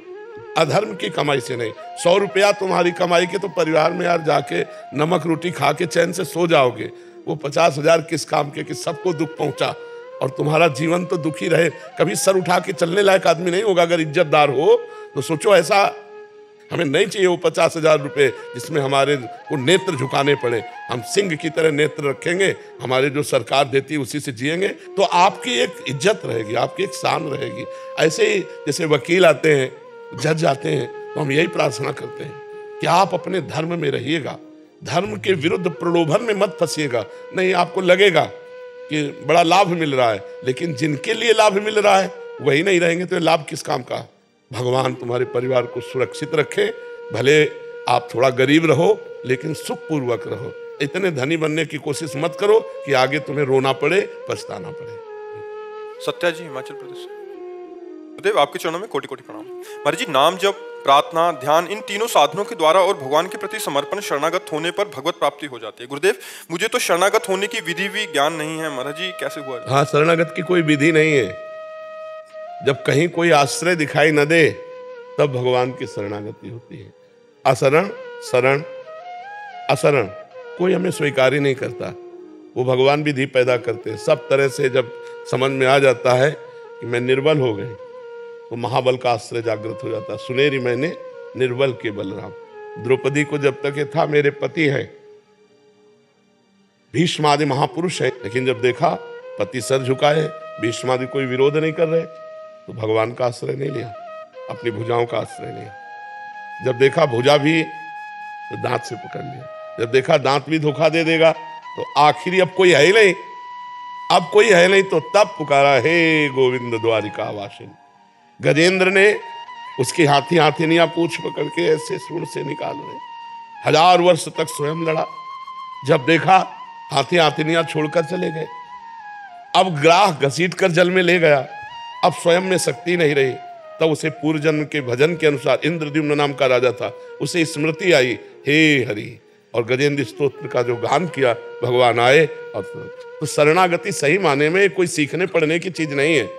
अधर्म की कमाई से नहीं। 100 रुपया तुम्हारी कमाई के तो परिवार में यार जाके नमक रोटी खा के चैन से सो जाओगे। वो 50,000 किस काम के कि सबको दुख पहुंचा, और तुम्हारा जीवन तो दुखी रहे, कभी सर उठा के चलने लायक आदमी नहीं होगा। अगर इज्जतदार हो तो सोचो, ऐसा हमें नहीं चाहिए वो 50,000 रुपये जिसमें हमारे को नेत्र झुकाने पड़े। हम सिंह की तरह नेत्र रखेंगे, हमारे जो सरकार देती है उसी से जिएंगे, तो आपकी एक इज्जत रहेगी, आपकी एक शान रहेगी। ऐसे ही जैसे वकील आते हैं, जज आते हैं, तो हम यही प्रार्थना करते हैं कि आप अपने धर्म में रहिएगा, धर्म के विरुद्ध प्रलोभन में मत फंसिएगा। नहीं, आपको लगेगा कि बड़ा लाभ मिल रहा है, लेकिन जिनके लिए लाभ मिल रहा है वही नहीं रहेंगे तो लाभ किस काम का। भगवान तुम्हारे परिवार को सुरक्षित रखे, भले आप थोड़ा गरीब रहो लेकिन सुखपूर्वक रहो। इतने धनी बनने की कोशिश मत करो कि आगे तुम्हें रोना पड़े, पछताना पड़े। सत्या जी, हिमाचल प्रदेश। गुरुदेव, आपके चरणों में कोटि कोटि प्रणाम। महाराज जी, नाम जप, प्रार्थना, ध्यान, इन तीनों साधनों के द्वारा और भगवान के प्रति समर्पण, शरणागत होने पर भगवत प्राप्ति हो जाती है। गुरुदेव, मुझे तो शरणागत होने की विधि भी ज्ञान नहीं है, महाराज जी कैसे हुआ? हाँ, शरणागत की कोई विधि नहीं है। जब कहीं कोई आश्रय दिखाई न दे तब भगवान की शरणागति होती है। असरण, शरण, असरण कोई हमें स्वीकार ही नहीं करता। वो भगवान विधि पैदा करते हैं। सब तरह से जब समझ में आ जाता है कि मैं निर्बल हो गई तो महाबल का आश्रय जागृत हो जाता है। सुनेरी मैंने निर्बल के बलराम। द्रौपदी को जब तक ये था मेरे पति है, भीष्म आदि महापुरुष है, लेकिन जब देखा पति सर झुकाए, भीष्म आदि कोई विरोध नहीं कर रहे, तो भगवान का आश्रय नहीं लिया, अपनी भुजाओं का आश्रय लिया। जब देखा भुजा भी, तो दांत से पकड़ लिया। जब देखा दांत भी धोखा दे देगा, तो आखिरी अब कोई है ही नहीं, अब कोई है नहीं, तो तब पुकारा, हे गोविंद द्वारिका वासिन। गजेंद्र ने उसकी हाथी हाथिनियां पूंछ पकड़ के ऐसे सूंड से निकाल रहे। 1000 वर्ष तक स्वयं लड़ा। जब देखा हाथी हाथिनियां छोड़कर चले गए, अब ग्राह घसीट कर जल में ले गया, अब स्वयं में शक्ति नहीं रही। तब उसे पूर्व जन्म के भजन के अनुसार, इंद्रद्युम्न नाम का राजा था, उसे स्मृति आई, हे हरि, और गजेंद्र स्तोत्र का जो गान किया, भगवान आए। और तो शरणागति सही माने में कोई सीखने पढ़ने की चीज नहीं है।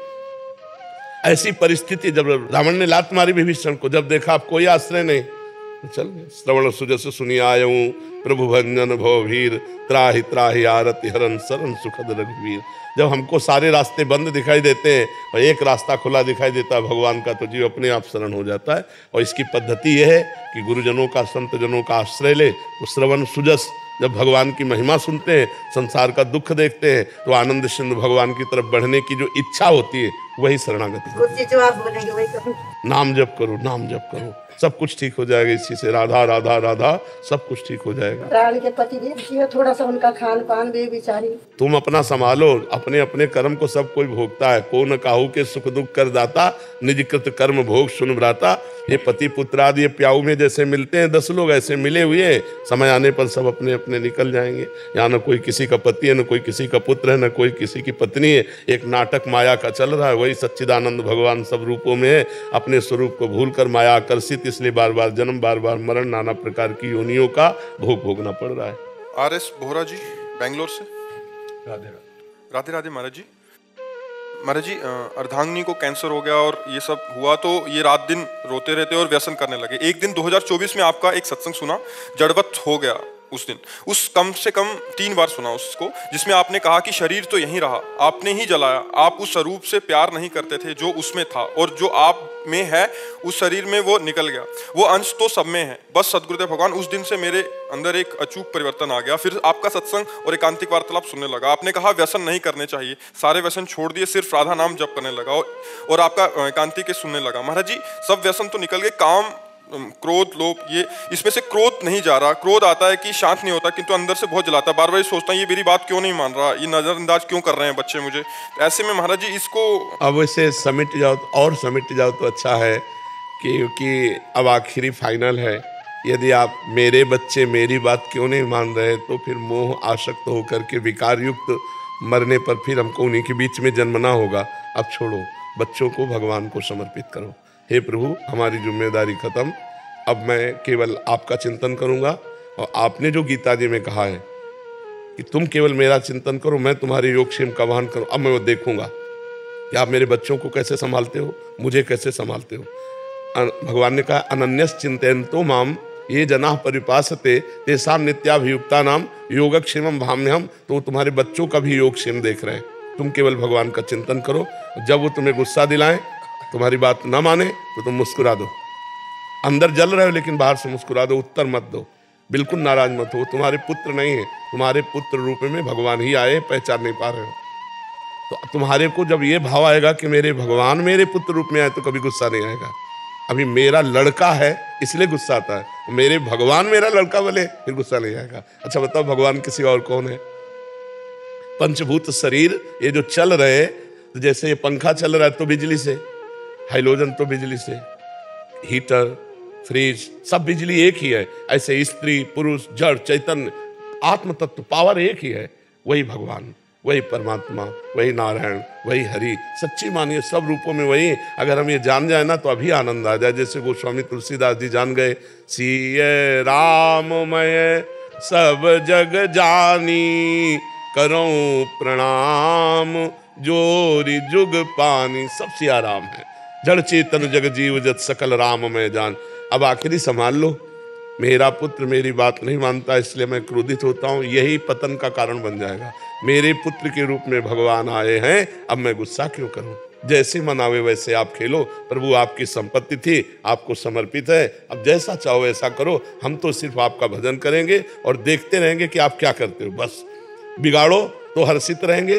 ऐसी परिस्थिति जब रावण ने लात मारी विभीषण को, जब देखा अब कोई आश्रय नहीं, तो चल गए। श्रवण सुजस सुनि आयऊं, प्रभु भंजन भवभीर, त्राहि त्राहि आरति हरन शरण सुखद रघुवीर। जब हमको सारे रास्ते बंद दिखाई देते हैं और एक रास्ता खुला दिखाई देता है भगवान का, तो जीव अपने आप शरण हो जाता है। और इसकी पद्धति यह है कि गुरुजनों का, संत जनों का आश्रय ले। तो श्रवण सुजस, जब भगवान की महिमा सुनते हैं, संसार का दुख देखते हैं, तो आनंद सिंधु भगवान की तरफ बढ़ने की जो इच्छा होती है, वही शरणागति। नाम जप करो, नाम जप करो। सब कुछ ठीक हो जाएगा। इसी से राधा राधा राधा सब कुछ ठीक हो जाएगा। रानी के पति देव जी है, थोड़ा सा उनका खान पान भी बेचारी। तुम अपना संभालो, अपने अपने कर्म को सब कोई भोगता है। को न काहू के सुख दुख कर दाता, निज कृत कर्म भोग सुन भ्राता। ये पति पुत्र आदि ये प्याऊ में जैसे मिलते हैं 10 लोग, ऐसे मिले हुए समय आने पर सब अपने अपने निकल जाएंगे। यहाँ न कोई किसी का पति है, न कोई किसी का पुत्र है, न कोई किसी की पत्नी है। एक नाटक माया का चल रहा है। वही सच्चिदानंद भगवान सब रूपों में है, अपने स्वरूप को भूलकर माया आकर्षित, इसलिए बार बार जन्म, बार बार मरण, नाना प्रकार की योनियों का भोग भोगना पड़ रहा है। RS बोहरा जी बेंगलोर से। राधे राधे राधे महाराज जी। महाराज जी, अर्धांगिनी को कैंसर हो गया और ये सब हुआ तो ये रात दिन रोते रहते और व्यसन करने लगे। एक दिन 2024 में आपका एक सत्संग सुना, जड़वत हो गया उस दिन। उस कम से कम 3 बार सुना उसको, जिसमें आपने कहा कि शरीर तो यहीं रहा, आपने ही जलाया। आप उस स्वरूप से प्यार नहीं करते थे जो उसमें था, और जो आप में है उस शरीर में वो निकल गया। वो अंश तो सब में है। बस सदगुरुदेव भगवान, उस दिन से मेरे अंदर एक अचूक परिवर्तन आ गया। फिर आपका सत्संग और एकांतिक वार्तालाप सुनने लगा। आपने कहा व्यसन नहीं करने चाहिए, सारे व्यसन छोड़ दिए, सिर्फ राधा नाम जप करने लगा और आपका एकांतिक सुनने लगा। महाराज जी, सब व्यसन तो निकल गए, काम, क्रोध, लोभ, ये इसमें से क्रोध नहीं जा रहा। क्रोध आता है कि शांत नहीं होता, किंतु अंदर से बहुत जलाता है। बार बार सोचता हूँ ये मेरी बात क्यों नहीं मान रहा, ये नजरअंदाज क्यों कर रहे हैं बच्चे मुझे। ऐसे में महाराज जी इसको अब इसे समेट जाओ और समेट जाओ तो अच्छा है, क्योंकि अब आखिरी फाइनल है। यदि आप मेरे बच्चे मेरी बात क्यों नहीं मान रहे, तो फिर मोह आसक्त होकर के विकार युक्त मरने पर फिर हमको उन्हीं के बीच में जन्मना होगा। अब छोड़ो, बच्चों को भगवान को समर्पित करो। हे प्रभु, हमारी जिम्मेदारी खत्म, अब मैं केवल आपका चिंतन करूंगा। और आपने जो गीता जी में कहा है कि तुम केवल मेरा चिंतन करो, मैं तुम्हारे योगक्षेम का वहन करूं, अब मैं वो देखूंगा कि आप मेरे बच्चों को कैसे संभालते हो, मुझे कैसे संभालते हो। भगवान ने कहा अनन्यस चिंतयन्तो माम ये जना परिपासते तेषां नित्याभियुक्ता नाम योगक्षेमम भाम्यहम। तो तुम्हारे बच्चों का भी योगक्षेम देख रहे हैं। तुम केवल भगवान का चिंतन करो। जब वो तुम्हें गुस्सा दिलाएं, तुम्हारी बात ना माने, तो तुम मुस्कुरा दो। अंदर जल रहे हो लेकिन बाहर से मुस्कुरा दो, उत्तर मत दो, बिल्कुल नाराज मत हो। तुम्हारे पुत्र नहीं है, तुम्हारे पुत्र रूप में भगवान ही आए, पहचान नहीं पा रहे हो। तो तुम्हारे को जब ये भाव आएगा कि मेरे भगवान मेरे पुत्र रूप में आए, तो कभी गुस्सा नहीं आएगा। अभी मेरा लड़का है इसलिए गुस्सा आता है, मेरे भगवान मेरा लड़का बोले फिर गुस्सा नहीं आएगा। अच्छा बताओ, भगवान किसी और कौन है? पंचभूत शरीर ये जो चल रहे, तो जैसे ये पंखा चल रहा है तो बिजली से, हाइड्रोजन तो बिजली से, हीटर, फ्रिज, सब बिजली एक ही है। ऐसे स्त्री पुरुष जड़ चैतन्य आत्म तत्व पावर एक ही है। वही भगवान, वही परमात्मा, वही नारायण, वही हरि। सच्ची मानिए, सब रूपों में वही। अगर हम ये जान जाए ना तो अभी आनंद आ जाए। जैसे गोस्वामी तुलसीदास जी जान गए, सिय राममय सब जग जानी, करो प्रणाम जोरी जुग पानी। सब सिया राम है। जड़ चेतन जग जीव जत सकल राम में जान। अब आखिरी संभाल लो। मेरा पुत्र मेरी बात नहीं मानता इसलिए मैं क्रोधित होता हूँ, यही पतन का कारण बन जाएगा। मेरे पुत्र के रूप में भगवान आए हैं, अब मैं गुस्सा क्यों करूं? जैसे मनावे वैसे आप खेलो। प्रभु आपकी संपत्ति थी, आपको समर्पित है, अब जैसा चाहो वैसा करो। हम तो सिर्फ आपका भजन करेंगे और देखते रहेंगे कि आप क्या करते हो। बस बिगाड़ो तो हर्षित रहेंगे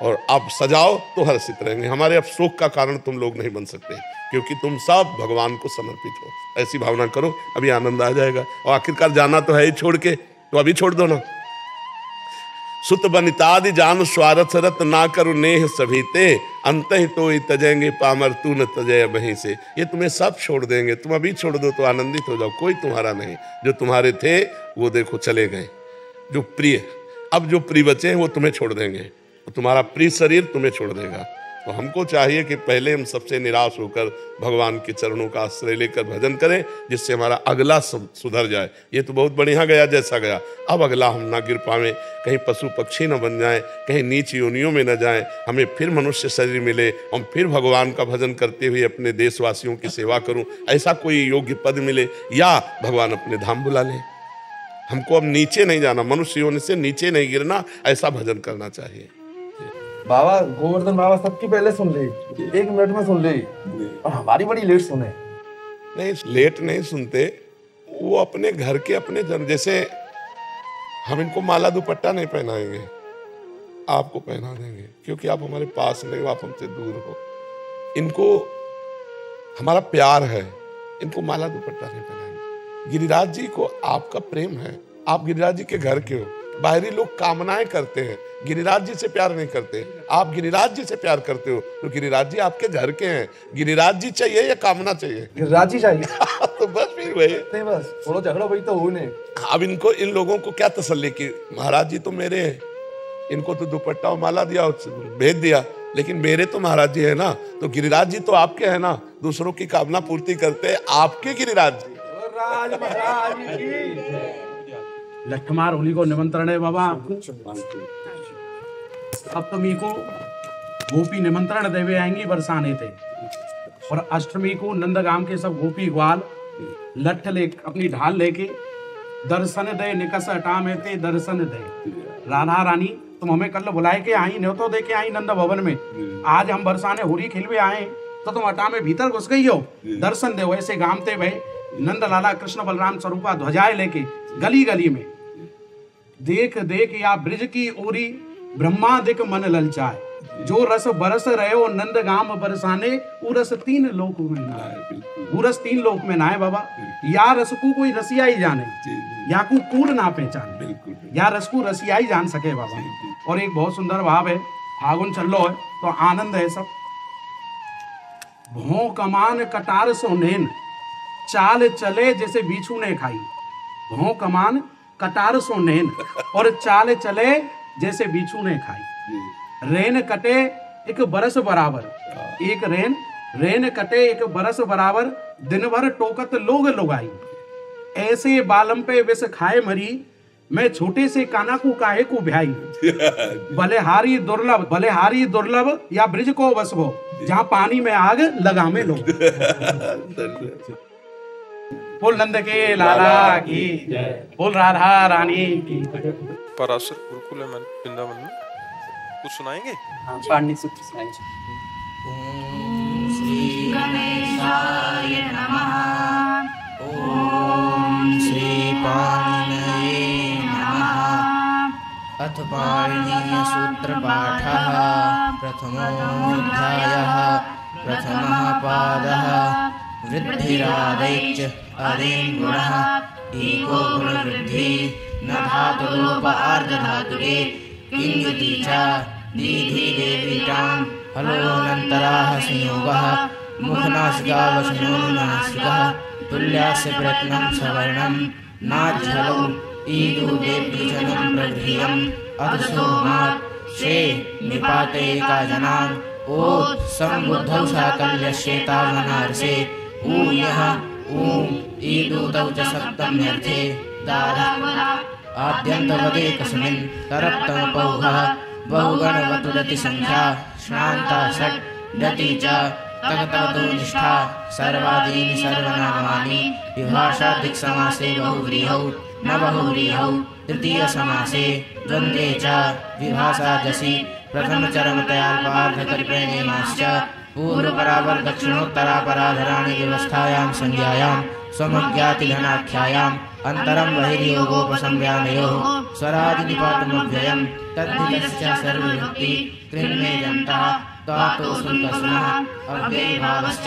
और आप सजाओ तो हर्षित रहेंगे। हमारे अब शोक का कारण तुम लोग नहीं बन सकते, क्योंकि तुम सब भगवान को समर्पित हो। ऐसी भावना करो, अभी आनंद आ जाएगा। और आखिरकार जाना तो है ही छोड़ के, तो अभी छोड़ दो ना। सुत बनितादि जान स्वार्थ रत ना करो नेह सभीते, अंत ही तो तजेंगे पामर तू न तजय वहीं से। ये तुम्हें सब छोड़ देंगे, तुम अभी छोड़ दो तो आनंदित हो जाओ। कोई तुम्हारा नहीं, जो तुम्हारे थे वो देखो चले गए। जो प्रिय, अब जो प्रिय बचे हैं वो तुम्हें छोड़ देंगे, तो तुम्हारा प्रिय शरीर तुम्हें छोड़ देगा। तो हमको चाहिए कि पहले हम सबसे निराश होकर भगवान के चरणों का आश्रय लेकर भजन करें, जिससे हमारा अगला सुधर जाए। ये तो बहुत बढ़िया गया जैसा गया, अब अगला हम ना गिर पावे, कहीं पशु पक्षी न बन जाएं, कहीं नीच योनियों में न जाएं, हमें फिर मनुष्य शरीर मिले, हम फिर भगवान का भजन करते हुए अपने देशवासियों की सेवा करूं, ऐसा कोई योग्य पद मिले, या भगवान अपने धाम बुला लें। हमको अब नीचे नहीं जाना, मनुष्य योनि से नीचे नहीं गिरना, ऐसा भजन करना चाहिए। बाबा गोवर्धन बाबा सबकी पहले सुन ली, 1 मिनट में सुन ली, और हमारी बड़ी लेट सुने। नहीं, लेट नहीं सुनते, वो अपने घर के अपने जन। जैसे हम इनको माला दुपट्टा नहीं पहनाएंगे, आपको पहना देंगे, क्योंकि आप हमारे पास नहीं हो, आप हमसे दूर हो। इनको हमारा प्यार है, इनको माला दुपट्टा नहीं पहनाएंगे। गिरिराज जी को आपका प्रेम है, आप गिरिराज जी के घर के हो। बाहरी लोग कामनाएं करते हैं, गिरिराज जी से प्यार नहीं करते। आप गिरिराज जी से प्यार करते हो तो गिरिराज जी आपके घर के हैं। गिरिराज जी चाहिए या कामना चाहिए? गिरिराज जी चाहिए। तो बस फिर वही नहीं, बस थोड़ा झगड़ा वही तो हो नहीं। अब इनको, इन लोगों को क्या तसल्ली की महाराज जी तो मेरे हैं, इनको तो दुपट्टा और माला दिया, भेज दिया, लेकिन मेरे तो महाराज जी है ना। तो गिरिराज जी तो आपके हैं ना, दूसरों की कामना पूर्ति करते हैं आपके गिरिराज जी। राज महाराज की लठमार होली को निमंत्रण है बाबा। अब तो मी को गोपी निमंत्रण देवे आएंगी बरसाने थे, और अष्टमी को नंदगाम के सब गोपी ग्वाल लठ ले अपनी ढाल लेके दर्शन दे निकस हटा में ते दर्शन दे। राधा रानी तुम हमें कल बुलाए के आई, न्योतो दे के आई नंद भवन में। आज हम बरसाने होली खिलवे आए तो तुम हटा में भीतर घुस गई हो, दर्शन दे। वैसे गामते भय नंद लाला कृष्ण बलराम स्वरूपा ध्वजाएं लेके गली गली में देख देख या ब्रिज की ओरी ब्रह्मादिक मन ललचाए। जो रस बरस रहे हो नंद गाम बरसाने, उ रस 3 लोक में नाए। उ रस 3 लोक में नाए बाबा। या रस को कोई रसिया ही जाने, या को कूड़ ना पहचाने, या रस को रसिया ही जान सके बाबा। और एक बहुत सुंदर भाव है, फागुन चल लो है तो आनंद है सब। भों कमान कटार सो नैन, चाल चले जैसे बिच्छू ने खाई। भों कमान कटार सो नैन, और चाल चले जैसे बिच्छू ने खाई। रेन कटे एक बरस बराबर, एक रेन कटे एक बरस बराबर, दिन भर टोकत लोग लुगाई। ऐसे बालम पे विष खाए मरी, मैं छोटे से काना को काहे को ब्याई। बलिहारी दुर्लभ या ब्रिज को बसबो, जहाँ पानी में आग लगा में लो। बोल नंद के लाला की, बोल राधा रानी की। पराशर गुरुकुल है वृंदावन में, कुछ सुनाएंगे? पाणि सूत्र सुनाइए। ओम श्री गणेशाय नमः। ओम श्री पाणिनये नमः। अथ पाणिनीय सूत्र पाठः। प्रथमोऽध्यायः। प्रथमः पादः। वृद्धिरादैश्च अदेन गुणः। एको गुणवृद्धि न धातुलोप आर्धधातुके किंगति च दीधि देवीटां हलोऽनन्तराः संयोगः। मुखनासिकावचनोनुनासिकः तुल्यास्य प्रयत्नं सवर्णं नाझलौ ईदु देव्यजनं प्रगृह्यम् अधसोमात् शे निपाते का जनान् ओत् सम्बुद्धौ साकल्यश्चेतावनार्से ऊयः ऊं ईदुतौ च सप्तम्यर्थे दारः आद्यन्तवदेकस्मिन् तरप्तमपौघः बहुगणवतुदति संख्या श्रान्ता षट् दति च तगतवतो निष्ठा सर्वादीनि सर्वनामानि विभाषा दिक्समासे बहुव्रीहौ न बहुव्रीहौ तृतीय समासे द्वन्द्वे च विभाषा जसि प्रथम चरमतयाल्पार्धकल्पनेमाश्च पूर्वपरावर दक्षिणोत्तरापराधराणि व्यवस्थायां संज्ञायां स्वमज्ञातिघनाख्यायाम् अन्तरं बहिर्योगोपसंव्यानयोः स्वरादिनिपातमव्ययम् तद्धितस्य सर्वविभक्ति कृन्मेयन्तः तातो शुल्कस्नः अव्ययभावश्च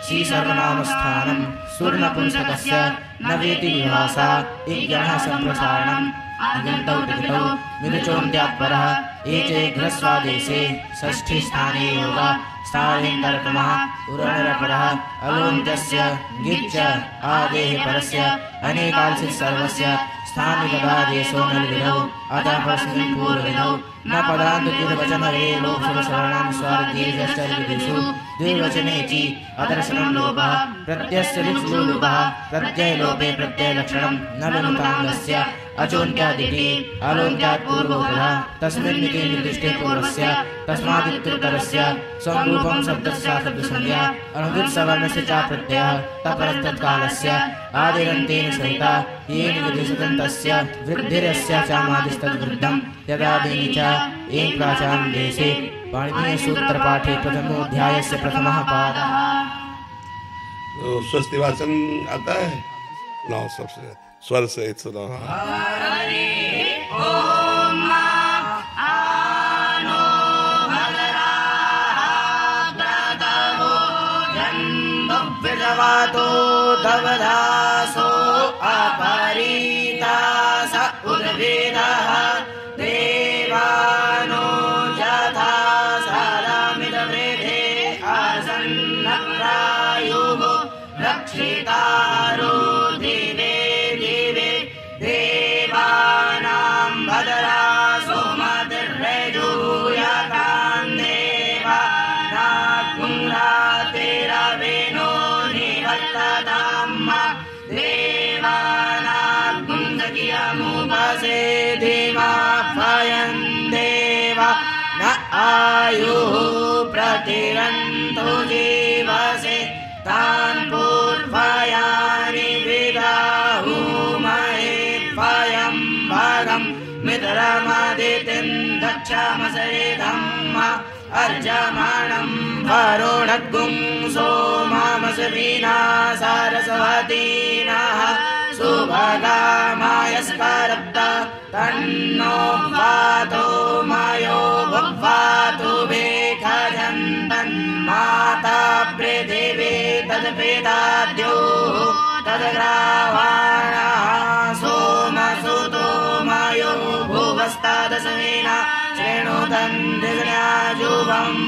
श्रीसर्वनामस्थानं सुर्नपुंसकस्य न वेति विभाषा इज्ञानः सम्प्रसारणम् अगन्तौ विगतौ विदुचोऽन्त्यात्परः एचे घ्रस्वादेशे षष्ठी स्थाने योगा स्थानेन्तरतमः उरणरपरः अलोन्त्यस्य गिच्च आदेः परस्य अनेकांशिक सर्वस्य स्थानिकदादेशो नल्विधौ अतः परस्मिन् पूर्वविधौ न पदान्तद्विवचनवे लोकसवर्णान् स्वार्दीर्घश्चर्विदिषु द्विवचने च अदर्शनं लोपः प्रत्ययस्य लिच्लोपः प्रत्ययलोपे प्रत्ययलक्षणं न लुण्टाङ्गस्य अचोन्त्यादिति अलोन्त्यात् पूर्वोपधः तस्मिन्निति निर्दिष्टे पूर्वस्य तस्मादित्युत्तरस्य संरूपं शब्दस्य शब्दसंज्ञा अनुदितसवर्णस्य च प्रत्ययः तपरस्तत्कालस्य आदिरन्तेन सहिता येन विधिसदन्तस्य वृद्धिरस्य चामादिस्तद्वृद्धं यदादीनि च एक प्राचां देशे पाणिनीय सूत्र पाठे प्रथमोऽध्यायस्य प्रथमः पादः। तो स्वस्ति वाचन आता है, सुनाओ सबसे स्वर से सुनाओ। वातो दवदासो अपरीता स उद्भिदः देवानो यथा सारामिदवृधे आसन्नप्रायुः रक्षितारो दिवे दिवे देवानां भद्रा सोमतिर्यजूयतां देवानाग्रातेरवेनो निवर्तताम् देवानाग्मुदकियमुपसे देवाभयं देवा न आयुः प्रतिरन्तो जीवसे तान् पूर्वयानि विदाहुमहे भयं भगं मित्रमदितिं दक्षमसेधम् अर्जमाणं वरुणगुं सोममसवीना सरस्वतीनः सुभगामायस्करप्त तन्नो वातो मायो भवातु वेखजन्तन् माता पृथिवी तद्पिताद्यो तद्ग्रावाणः सोमसुतो मायो भुवस्तदसमेना श्रेणुतन्दिग्न्याजुवम्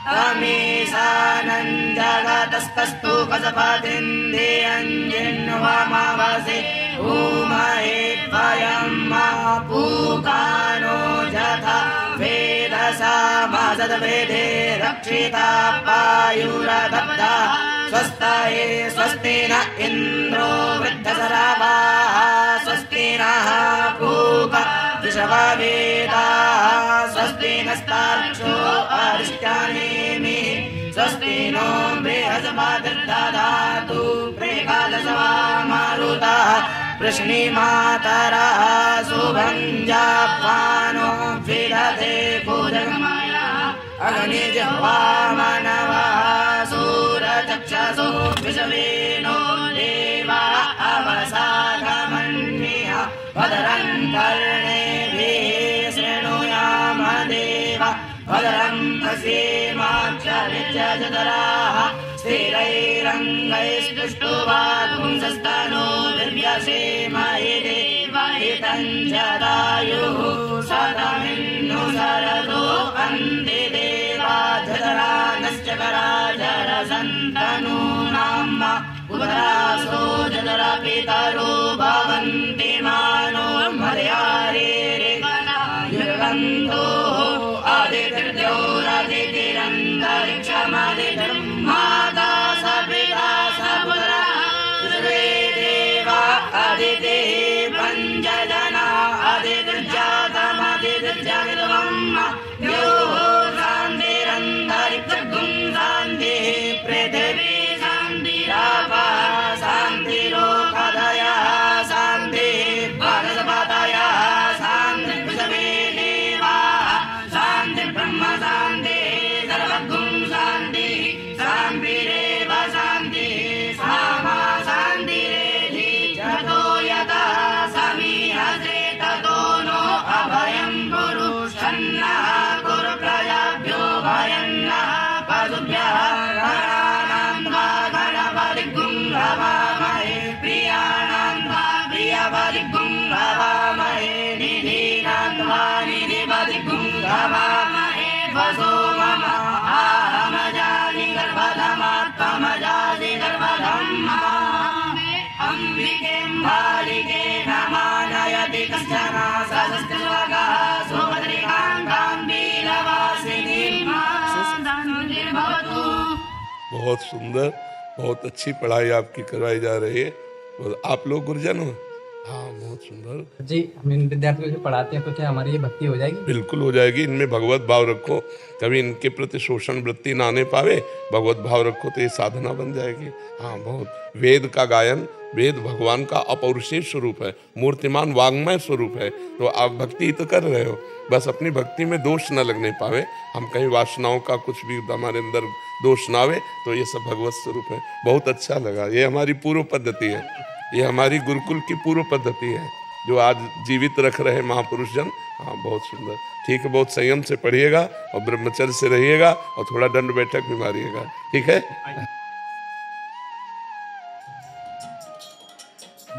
अमीशानं जगतस्तस्तु कसपतिन्देयञ्जिन्वामावसे उमहे भयं पूकानो यथा वेदसामसद्वेदे रक्षिता पायुरदब्धा स्वस्ताये स्वस्ति न इन्द्रो वृद्धसरावाः स्वस्ति नः पूका वृषभवेदाः स्वस्ति नस्तार्क्ष्यो अरिष्टानेमि स्वस्ति नो बृहस्पतिर्दधातु प्रेकादशवामारुतः वृष्णिमातरः शुभं जाप्वानो विदधे भुजगमाया अग्निजिह्वामनवः सूरचक्षसो विषवेनो देवा अवसागमन्यः भद्रं कर्णेभिः शृणुयाम देवा भद्रं पश्येमाक्षरित्यजतराः स्थिरैरङ्गैस्तुष्टुवागुंसस्तनो दिव्यसेमहि देवहितं जदायुः सतमिन्नु शरदो अन्ति देवा जदरानश्चकराजरसन्तनूनाम् उदरासो जदरा पितरो भवन्ति मानो मर्यारेरे युगन्तो आदितिरन्तरिक्षमदितिर्माता स पिता स पुरा सर्वे देवा अदिति पञ्चजना अदितिर्जातमदितिर्जगद्वम् यो शान्तिरन्तरिक्षगुं शान्तिः पृथिवी शान्तिरापः शान्तिरोकदयः शान्तिः वनस्पतयः शान्तिर्पृथिवी देवाः शान्तिर्ब्रह्म शान्तिः सर्वगुं शान्तिः शान्तिरेव शान्तिः सामा शान्तिरेधि जतो यतः समीहसे ततो नो अभयं कुरु षण्णः कुरु प्रजाभ्यो भयं नः पशुभ्यः गणानां वा गणपतिगुं हवामहे प्रियाणां वा प्रियपतिगुं हवामहे निधीनां वा निधिपतिगुं हवामहे वसो मम आहमजानि गर्भधमात्मजानि गर्भधम् अम्बिके बालिके नमानयति कश्चन सहस्रवगः सुभद्रिकां गाम्भीरवासिनीं सुस्थितिर्भवतु। बहुत सुंदर, बहुत अच्छी पढ़ाई आपकी करवाई जा रही है। और आप लोग गुरुजन हो? हाँ, बहुत सुंदर जी। हम इन विद्यार्थियों को पढ़ाते हैं तो क्या हमारी ये भक्ति हो जाएगी? बिल्कुल हो जाएगी। इनमें भगवत भाव रखो, कभी इनके प्रति शोषण वृत्ति ना आने पावे। भगवत भाव रखो तो ये साधना बन जाएगी। हाँ, बहुत। वेद का गायन, वेद भगवान का अपौरुषेय स्वरूप है, मूर्तिमान वाङ्मय स्वरूप है। तो आप भक्ति तो कर रहे हो, बस अपनी भक्ति में दोष न लगने पावे। हम कहीं वासनाओं का कुछ भी हमारे अंदर दोष ना आवे तो ये सब भगवत स्वरूप है। बहुत अच्छा लगा। ये हमारी पूर्व पद्धति है, ये हमारी गुरुकुल की पूर्व पद्धति है जो आज जीवित रख रहे महापुरुष जन। हाँ, बहुत सुंदर। ठीक है, बहुत संयम से पढ़िएगा और ब्रह्मचर्य से रहिएगा और थोड़ा दंड बैठक भी मारिएगा। ठीक है।